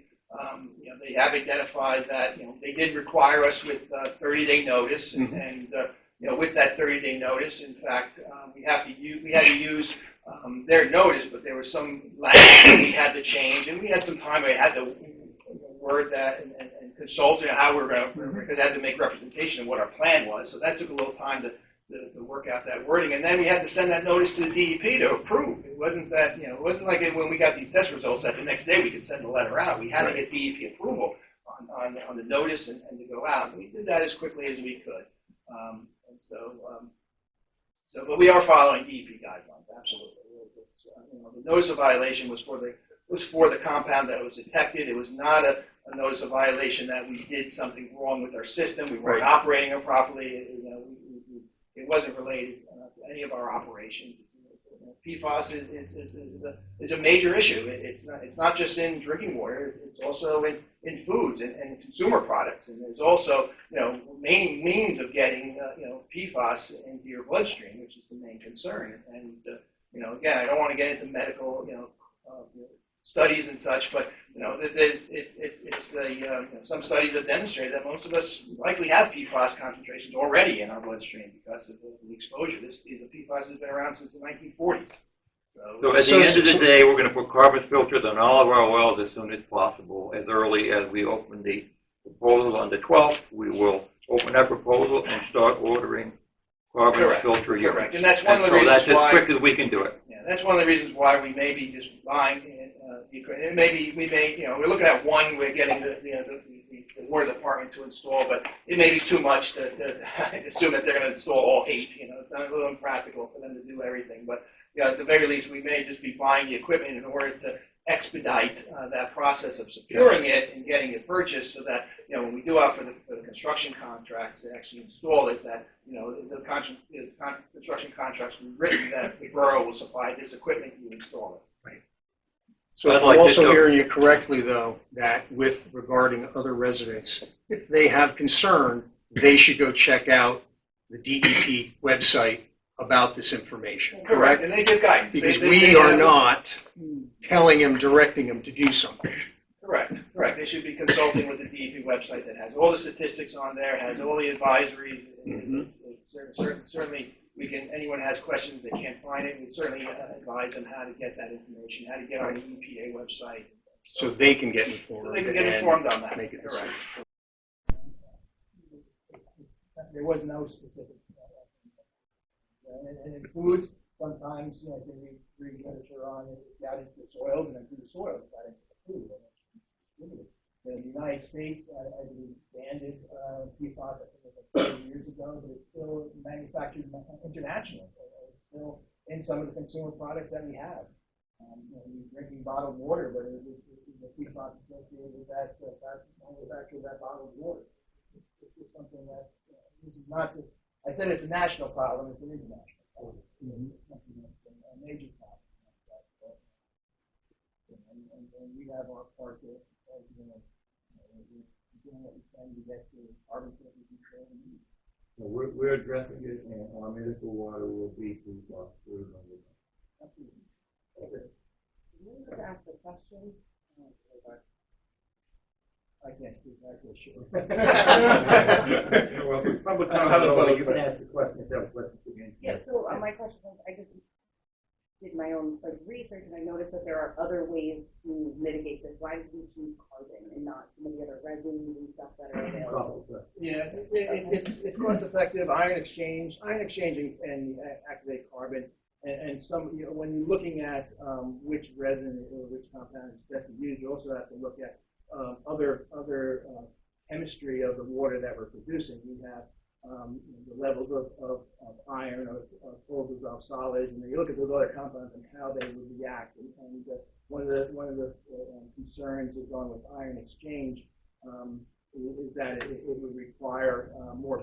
they have identified that they did require us with 30-day notice, and with that 30-day notice, in fact, we had to use their notice, but there was some language that we had to change, and we had some time. We had to word that and consult how we're going to, because I had to make representation of what our plan was. So that took a little time to work out that wording, and then we had to send that notice to the DEP to approve. It wasn't that it wasn't like when we got these test results that the next day we could send the letter out. We had to get DEP approval on the notice and to go out. And we did that as quickly as we could. But we are following DEP guidelines, absolutely. The notice of violation was for the compound that was detected. It was not a notice of violation that we did something wrong with our system. We weren't operating it properly. It wasn't related to any of our operations. PFAS is a major issue. It's not just in drinking water. It's also in foods and consumer products. And there's also main means of getting PFAS into your bloodstream, which is the main concern. And again, I don't want to get into medical studies and such, but some studies have demonstrated that most of us likely have PFAS concentrations already in our bloodstream because of the exposure. The PFAS has been around since the 1940s. So at the end of the day, we're going to put carbon filters on all of our wells as soon as possible. As early as we open the proposal on the 12th, we will open that proposal and start ordering carbon filter units. Correct, and that's one of the reasons that's why. as quick as we can do it. Yeah, that's one of the reasons why we may be just buying. We're looking at one. We're getting the water department to install, but it may be too much to assume that they're going to install all 8. It's not a little impractical for them to do everything. But at the very least, we may just be buying the equipment in order to expedite that process of securing it and getting it purchased, so that when we do out for the construction contracts to actually install it, that the construction contracts will be written that the borough will supply this equipment to install it. Right. So if I'm also hearing you correctly, though, that regarding other residents, if they have concern, they should go check out the DEP website about this information. Correct, and they give guidance. Because we are not telling them, directing them to do something. Correct. They should be consulting with the DEP website that has all the statistics on there, has all the advisories. Certainly, anyone has questions they can't find it, we certainly advise them how to get that information, how to get on the EPA website. So they can get informed. So they can get informed on that. Make it correct. There was no specific. And in foods, sometimes you can read literature on it got into the soils, and then through the soils got into the food. In the United States, I believe, banned it, PFAS, I think it was 30 years ago, but it's still manufactured internationally. It's still in some of the consumer products that we have. You're drinking bottled water, but the PFAS associated with that manufacture of that bottled water. It's just something that this is not just. I said it's a national problem. It's an international problem. It's something that's a major problem. And we have our part to. Doing what we can to get to carbon control. So we're addressing it, and our municipal water will be through food. Absolutely. Okay. Can you just ask a question? I can't speak. I say sure. Well, public comment, you can ask the question if you have a question again. Yeah. So my question was, I just did my own research, and I noticed that there are other ways to mitigate this. Why did we choose carbon and not some of the other resins and stuff that are available? Yeah, it's cost effective. Iron exchanging and activate carbon, and some when you're looking at which resin or which compound is best to use, you also have to look at other chemistry of the water that we're producing. We have the levels of iron or cold dissolved solids, and then you look at those other compounds and how they would react. And one of the concerns is going with iron exchange is that it would require more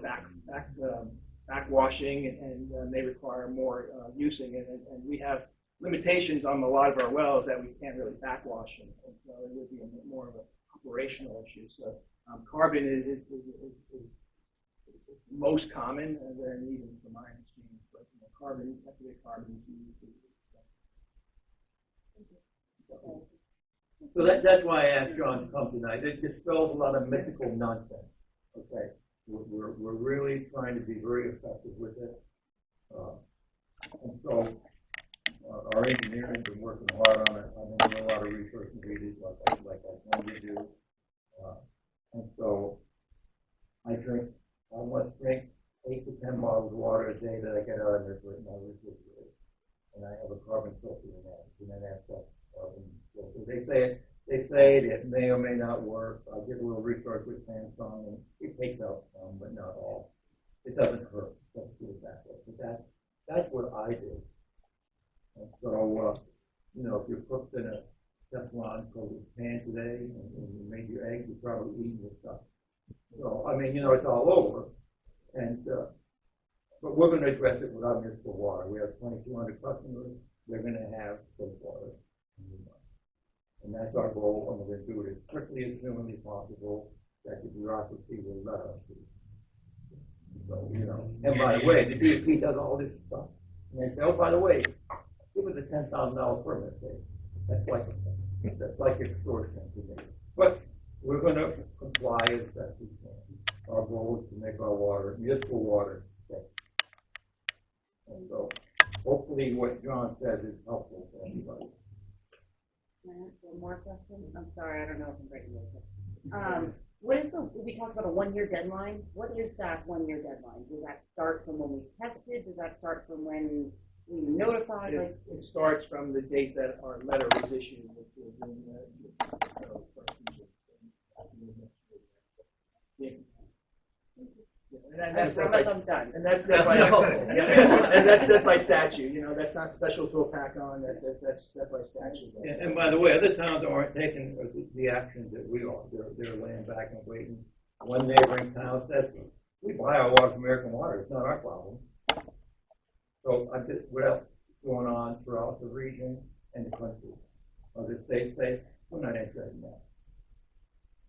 backwashing and may require more using, and we have limitations on a lot of our wells that we can't really backwash, and so it would be more of an operational issue. So carbon is most common, and then even from iron exchange, but carbon, activated carbon is used. So that's why I asked John to come tonight. It dispels a lot of mythical nonsense. Okay, we're really trying to be very effective with it, and so our engineering has been working hard on it. I know a lot of research needed, like I normally do, and so I must drink 8 to 10 bottles of water a day that I get out of my refrigerator, and I have a carbon filter in that, and then that's carbon filter. They say it may or may not work. I did a little research with Samsung, and it takes out some, but not all. It doesn't hurt. let's do it that way. But that's what I did. And so, you know, if you're cooked in a Teflon coated pan today and you made your eggs, you're probably eating this stuff. So, I mean, you know, it's all over. And, but we're gonna address it with our municipal water. We have 2,200 customers. They're gonna have safe water. And that's our goal, and we're gonna do it as quickly as humanly possible, that the bureaucracy will let us do. So, you know, and by the way, the DEP does all this stuff. And they say, oh, by the way, give us a $10,000 permit fee. That's like extortion to me. But we're gonna comply as best we can. Our goal is to make our water, municipal water, safe. And so, hopefully what John said is helpful for everybody. One more question? I'm sorry, I don't know if I'm breaking this. What is we talked about a 1-year deadline. What is that 1-year deadline? Does that start from when we tested? Does that start from when we notified? It starts from the date that our letter was issued, which was in, and that's set by, and that's set by, and that's set by statute. You know, that's not special to Hopatcong. That's set by statute. And by the way, other towns aren't taking the actions that we are. They're laying back and waiting. One neighboring town says, we buy our water from American Water. It's not our problem. So what else is going on throughout the region and the country? Other states say, we're not interested in that.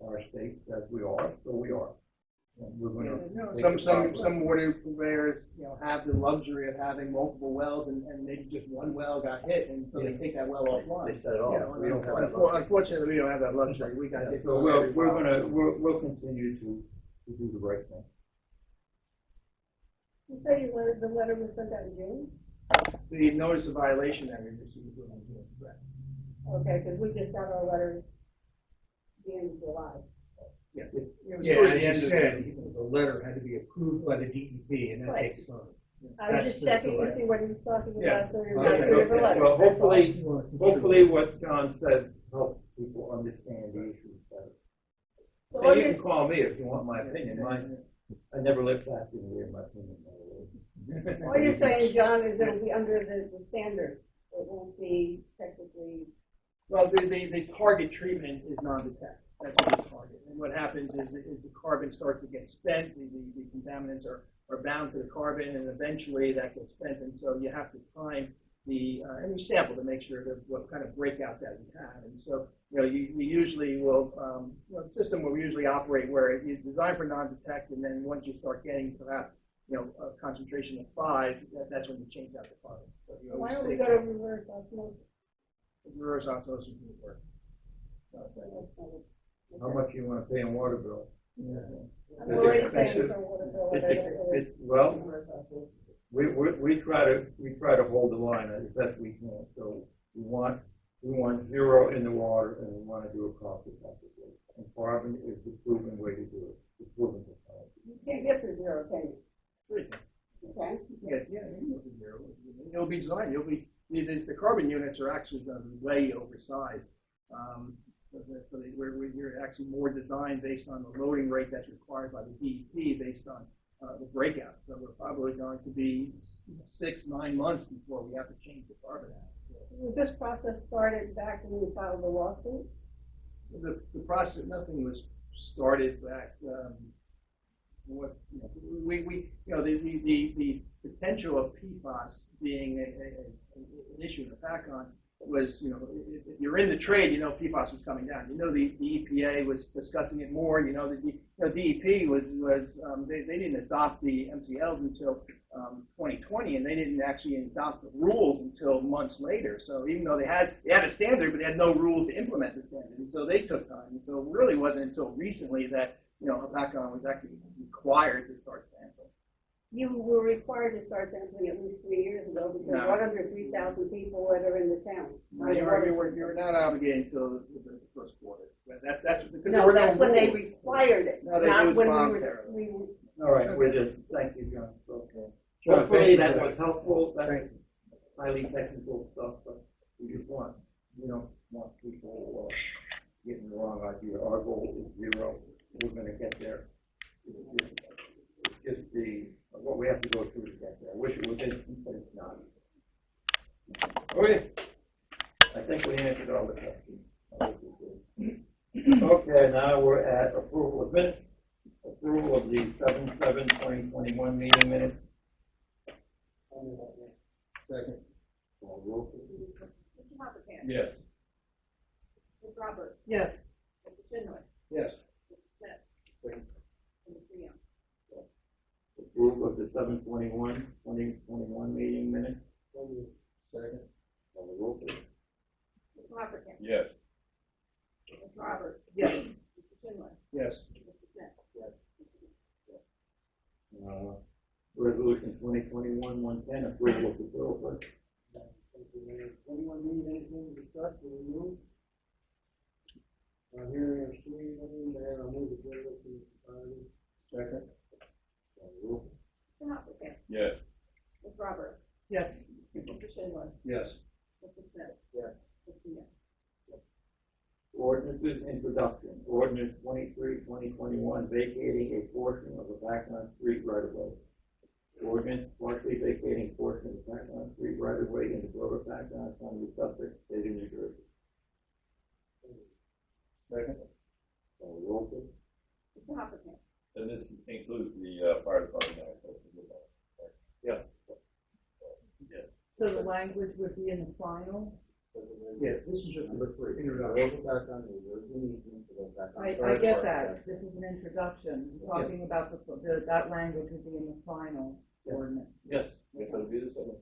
Our state says we are, so we are. And we're going to some water purveyors, you know, have the luxury of having multiple wells, and maybe just one well got hit, and so they take that well offline. They set it off. You know, we don't have that luxury. Unfortunately, we don't have that luxury. We got hit. So we'll continue to do the right thing. You say the letter was sent out in June? The notice of violation that we received was in June. Correct. Okay, because we just got our letters the end of July. Yeah, as you said, the letter had to be approved by the DEP, and that takes time. I was just checking to see what he was talking about, so you're Okay. not two different letters. Well, hopefully what John said helps people understand the issues better. So And you can call me if you want my opinion. I never lived past in here, my opinion. What you're saying, John, is that it'll be under the standards. It won't be technically. Well, the target treatment is non-detect. That's the target. And what happens is the carbon starts to get spent, the contaminants are bound to the carbon, and eventually that gets spent. And so you have to time and you sample to make sure that what kind of breakout that you have. And so, you know, you usually will, the system will usually operate where you design for non-detect, and then once you start getting perhaps, you know, a concentration of 5, that's when you change out the carbon. So Why don't we go to reverse osmosis? Reverse osmosis would work. How much you want to pay in water bill? I'm already paying for water bill. Well, we try to hold the line as best we can. So we want 0 in the water, and we want to do it cost effectively. And carbon is the proven way to do it. The proven technology. You can't get to 0, can you? Okay. Yeah, you can go to 0. It'll be designed. The carbon units are actually going to be way oversized. We're actually more designed based on the loading rate that's required by the DEP based on the breakout. So we're probably going to be 6-9 months before we have to change the carbon out. This process started back when we filed the lawsuit? The process, nothing was started back. The potential of PFAS being an issue in Hopatcong was, you know, if you're in the trade, you know PFAS was coming down. You know the EPA was discussing it more. You know the DEP was they didn't adopt the MCLs until 2020, and they didn't actually adopt the rules until months later. So even though they had a standard, but they had no rules to implement the standard, and so they took time. And so it really wasn't until recently that, you know, Hopatcong was actually required to start sampling. You were required to start sampling at least 3 years ago, because there are under 3,000 people that are in the town. You're not obligated until the first quarter. That's when they required it, not when we were. All right, thank you, John. Okay. Hopefully that was helpful. That's highly technical stuff, but we don't want people getting the wrong idea. Our goal is 0. We're going to get there. It's just the what we have to go through to get there. I wish it was instant, but it's not. Okay. I think we answered all the questions. Okay, now we're at approval of minutes. Approval of the 7/7/2021 meeting minutes. Second. Call roll, please. Mr. Hoppercamp? Yes. Ms. Roberts? Yes. Mr. Schindler? Yes. Mr. Smith? And Mr. Young? Approval of the 7/21/2021 meeting minutes. Second. Call roll, please. Mr. Hoppercamp? Yes. Ms. Roberts? Yes. Mr. Schindler? Yes. Mr. Smith? Resolution 2021-110, approval of the bill list. Anyone need anything to discuss or remove? Hearing or seeing anything, there, I'll move the bill list to the society. Second. Call roll. Mr. Hoppercamp? Yes. Ms. Roberts? Yes. Mr. Schindler? Yes. Mr. Smith? Yes. Mr. Young? Ordinances introduction. Ordinance 23/2021, vacating a portion of the Backland Street right-of-way. Ordinance partially vacating portion of the Backland Street right-of-way in the Borough of Hopatcong, County of Sussex, State of New Jersey. Second. Call roll, please. Mr. Hoppercamp? And this includes the fire department. Yeah. So the language would be in the final? Yeah, this is just for introduction. I get that, this is an introduction, we're talking about that language would be in the final ordinance. Yes. Yes, it'll be the same.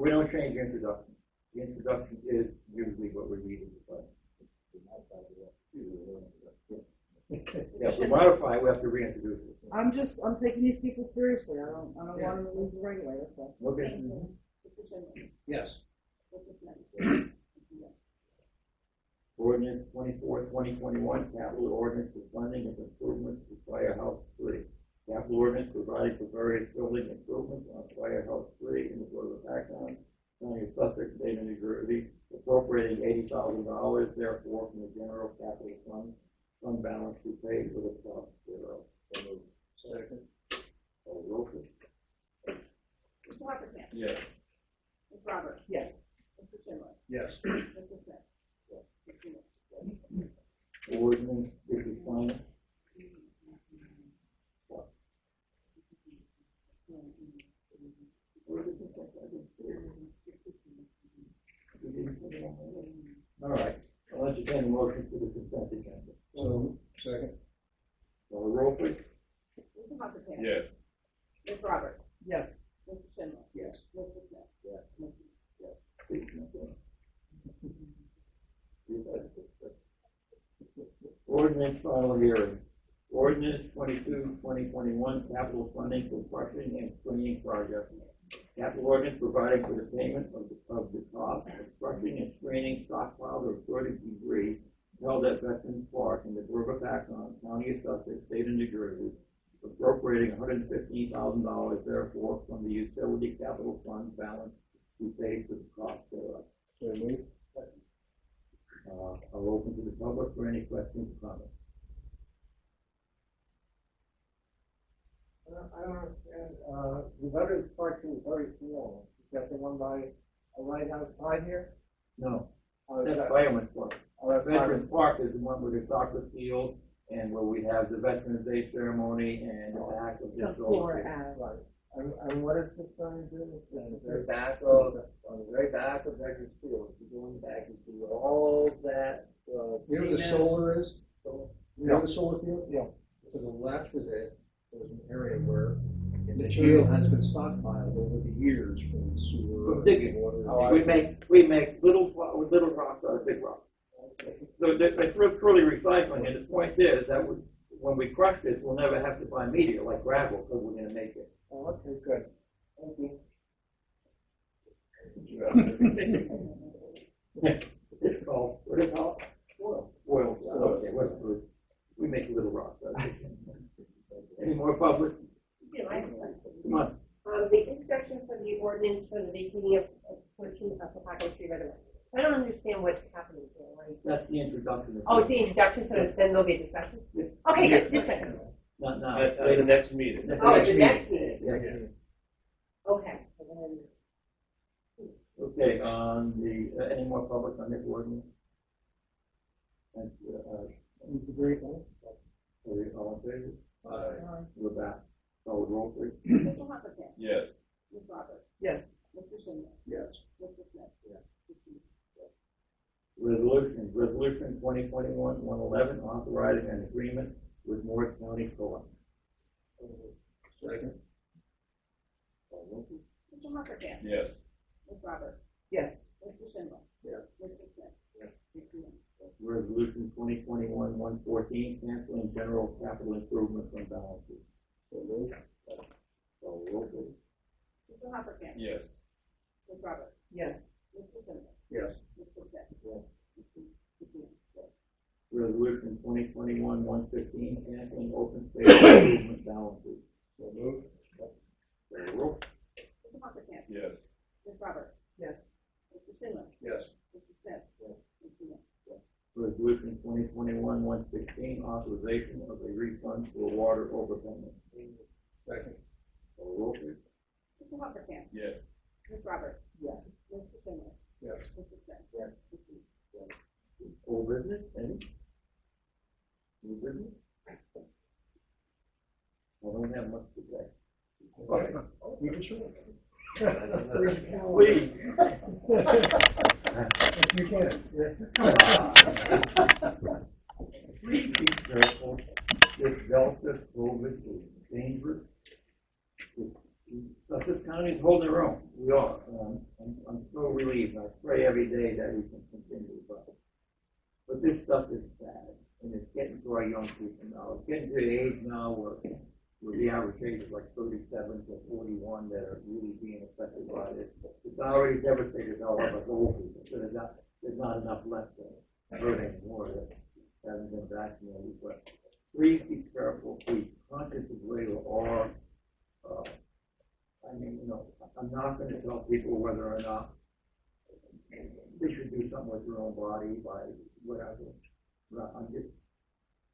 We don't change the introduction. The introduction is usually what we read in the file. Yeah, if we modify, we have to reintroduce it. I'm taking these people seriously, I don't want them to lose the right way, that's all. Okay. Mr. Schindler? Yes. Mr. Smith? Ordinance 24/2021, capital ordinance for funding of improvements to Firehouse 3. Capital ordinance providing for various building improvements on Firehouse 3 in the Borough of Hopatcong, County of Sussex, State of New Jersey, appropriating $80,000, therefore, from the general capital fund balance to pay for the cost thereof. So moved. Second. Call roll, please. Mr. Hoppercamp? Yes. Ms. Roberts? Yes. Mr. Schindler? Yes. Mr. Smith? Mr. Young? Ordinance, this is final. All right, I'll entertain a motion for the consent agenda. So, second. Call roll, please. Mr. Hoppercamp? Yes. Ms. Roberts? Yes. Mr. Schindler? Yes. Mr. Smith? Yes. Ordinance final hearing. Ordinance 22/2021, capital funding for crushing and screening projects. Capital ordinance providing for the payment of the cost of crushing and screening stockpiled or sorted debris held at Veterans Park in the Borough of Hopatcong, County of Sussex, State of New Jersey, appropriating $115,000, therefore, from the utility capital fund balance to pay for the cost thereof. So moved. I'll open to the public for any questions or comments. I don't understand, the Veterans Park is very small. Is that the one right outside here? No, Oh, is that's that- Fireman's Park. oh, that's Veterans Park is the one with the soccer field and where we have the Veterans Day ceremony and the back of this. Right. And what is this going to do? On the very back of Veterans Field, you're going back, you see all that, You know where the cement. solar is? You know Yeah. the solar field? Yeah. To the left of it, there's an area where material has been stockpiled over the years from sewer. From digging. Water. Oh, I We make little rocks out of big rocks. So it's truly recycling, and the point is that when we crush this, we'll never have to buy media like gravel because we're gonna make it. Oh, okay, good. Thank you. It's called, what is it called? Oil. Okay, what's good? We make little rocks out of it. Any more public? Yeah, I have a question. Come on. The introduction for the ordinance for the vacating of portion of the Hopatcong Street right away. I don't understand what's happening here, right? That's the introduction. Oh, it's the introduction, so then there'll be a discussion? Yeah. Okay, good, just a second. Not now. At the next meeting. At Oh, the next meeting, Yeah. okay. So then- Okay, on the, any more public on this ordinance? And, Move the great one. all in favor? Aye. We're back. So roll please. Mr. Hoppercamp? Yes. Ms. Roberts? Yes. Mr. Schindler? Yes. Mr. Smith? Resolution 2021-111, authorizing an agreement with Morris County Co-op. Second. Mr. Hoppercamp? Yes. Ms. Roberts? Yes. Mr. Schindler? Yes. Mr. Smith? Yes. Resolution 2021-114, canceling general capital improvement from balances. So moved. So roll please. Mr. Hoppercamp? Yes. Ms. Roberts? Yes. Mr. Schindler? Yes. Mr. Smith? Yes. Mr. Resolution 2021-115, canceling open space improvement balances. So moved. So roll. Mr. Hoppercamp? Yes. Ms. Roberts? Yes. Mr. Schindler? Yes. Mr. Smith? Mr. Smith? Resolution 2021-116, authorization of a refund for water overpayment. Second. So roll please. Mr. Hoppercamp? Yes. Ms. Roberts? Yes. Mr. Schindler? Yes. Mr. Smith? Yes. Old business, any? New business? I don't have much to say. Okay. You can show it. Please. If you can. Please be careful. This Delta COVID is dangerous. Sussex County is holding their own. We are. I'm so relieved. I pray every day that we can continue. But this stuff is bad, and it's getting to our young people now. It's getting to the age now where the average age is like 37 to 41 that are really being affected by this. It's already devastated all of us old people. So there's not enough left to hurt anymore that haven't been vaccinated. But please be careful. Be conscious of where you are. I'm not going to tell people whether or not they should do something with their own body by whatever. I'm just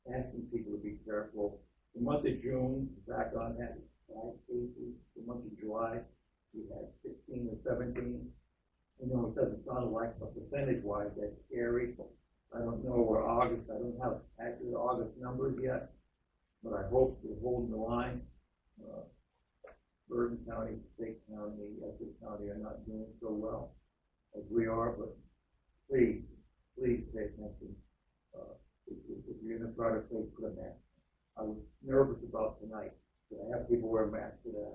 asking people to be careful. The month of June, back on had 5 cases. The month of July, we had 16 or 17. I know it doesn't sound like, but percentage-wise, that's scary. I don't know where August, I don't have accurate August numbers yet, but I hope we're holding the line. Bergen County, State County, Essex County are not doing so well as we are, but please pay attention. If you're going to try to play, put a mask. I was nervous about tonight. Should I have people wear masks today?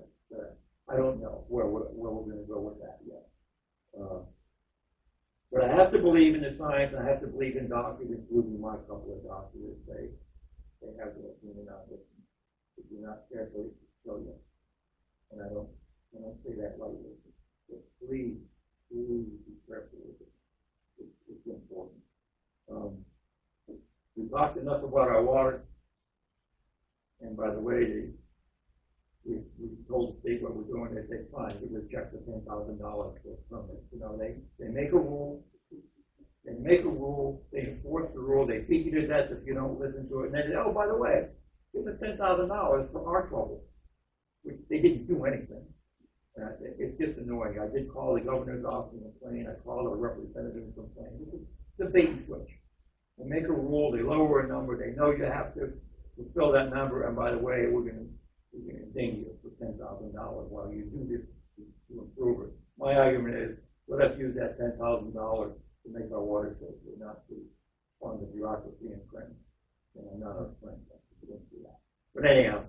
I don't know where we're going to go with that yet. But I have to believe in the science. I have to believe in doctors, including my couple of doctors. They have their opinion on this. If you're not careful, it's kill you. And I don't say that lightly. But please be careful with it. It's important. We talked enough about our water. And by the way, we told the state what we're doing. They said, fine, give us a check for $10,000 from it. They make a rule. They enforce the rule. They beat you to death if you don't listen to it. And they say, oh, by the way, give us $10,000 for our trouble. Which they didn't do anything. It's just annoying. I did call the governor's office and complain. I called a representative and complained. It's a bait and switch. They make a rule. They lower a number. They know you have to fulfill that number. And by the way, we're going to ding you for $10,000 while you do this to improve it. My argument is, let us use that $10,000 to make our water safer, not to fund the bureaucracy and friends. And I'm not a friend. I don't do that. But anyhow,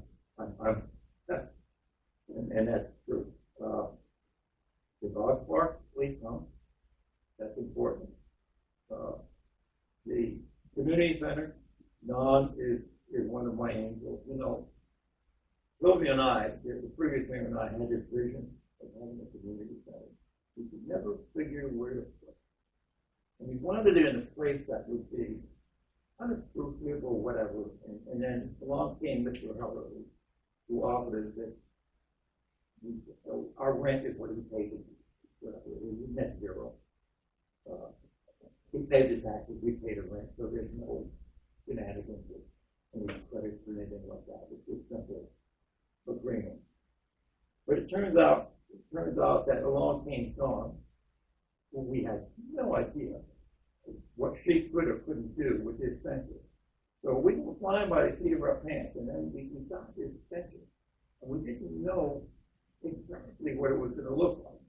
and that's true. The dog park, please come. That's important. The community center, Don is one of my angels. Sylvia and I, the previous mayor and I, had this vision of having a community center. We could never figure where to put it. And we wanted it in a place that would be unobtrusive or whatever. And then along came Mr. Heller, who offered us that our rent is what he paid. It net zero. He paid the taxes, we paid the rent, so there's no shenanigans with any credits or anything like that. It's turns out that along came Dawn, who we had no idea what she could or couldn't do with this center. So we were flying by the seat of our pants, and then we got this center, and we didn't know exactly what it was going to look like.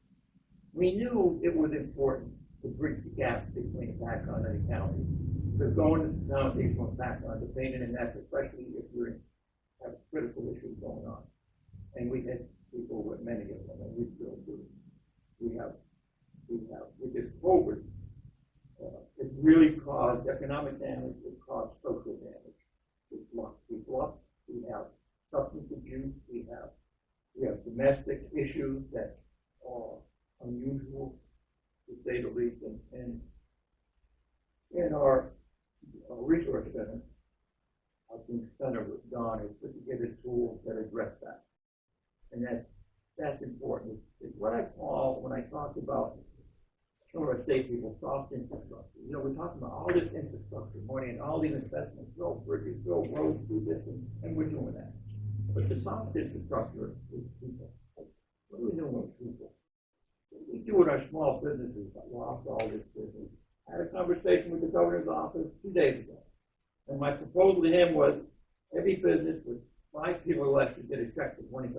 We knew it was important to bridge the gap between Hopatcong and the county, because going to the county from Hopatcong is a pain in the neck, especially if you have critical issues going on. And we had people with many of them, and we still do. With this COVID, it really caused economic damage, it caused social damage. It locked people up. We have substance abuse, we have domestic issues that are unusual, to say the least, and in our resource center, I think Center with Don has put together tools that address that. And that's important. It's what I call, when I talk about some of our state people, soft infrastructure. You know, we're talking about all this infrastructure money and all these investments, build bridges, build roads, do this, and we're doing that. But the soft infrastructure is people. What are we doing with people? What do we do with our small businesses that lost all this business? I had a conversation with the governor's office 2 days ago. And my proposal to him was every business with 5 people or less should get a check for $20,000.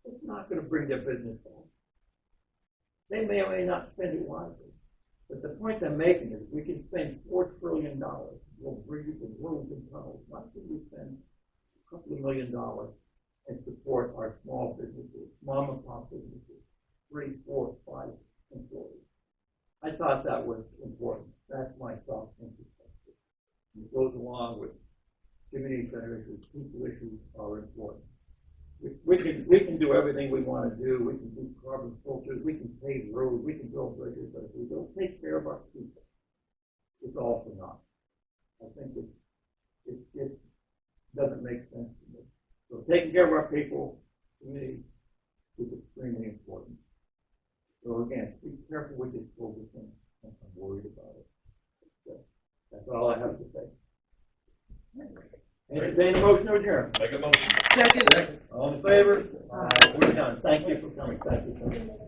It's not going to bring their business down. They may or may not spend it wisely. But the point I'm making is we can spend $4 trillion to build bridges and roads and tunnels. Why should we spend a couple of $1 million and support our small businesses, mom and pop businesses, 3, 4, 5 employees? I thought that was important. That's my soft infrastructure. It goes along with community center issues. People issues are important. We can do everything we want to do. We can do carbon filters. We can pave roads. We can build bridges. But if we don't take care of our people, it's all for naught. I think it doesn't make sense to me. So taking care of our people, to me, is extremely important. So again, be careful with this COVID thing. I'm worried about it. So that's all I have to say. Entertain a motion to adjourn. Make a motion. Second. All in favor? We're done. Thank you for coming. Thank you.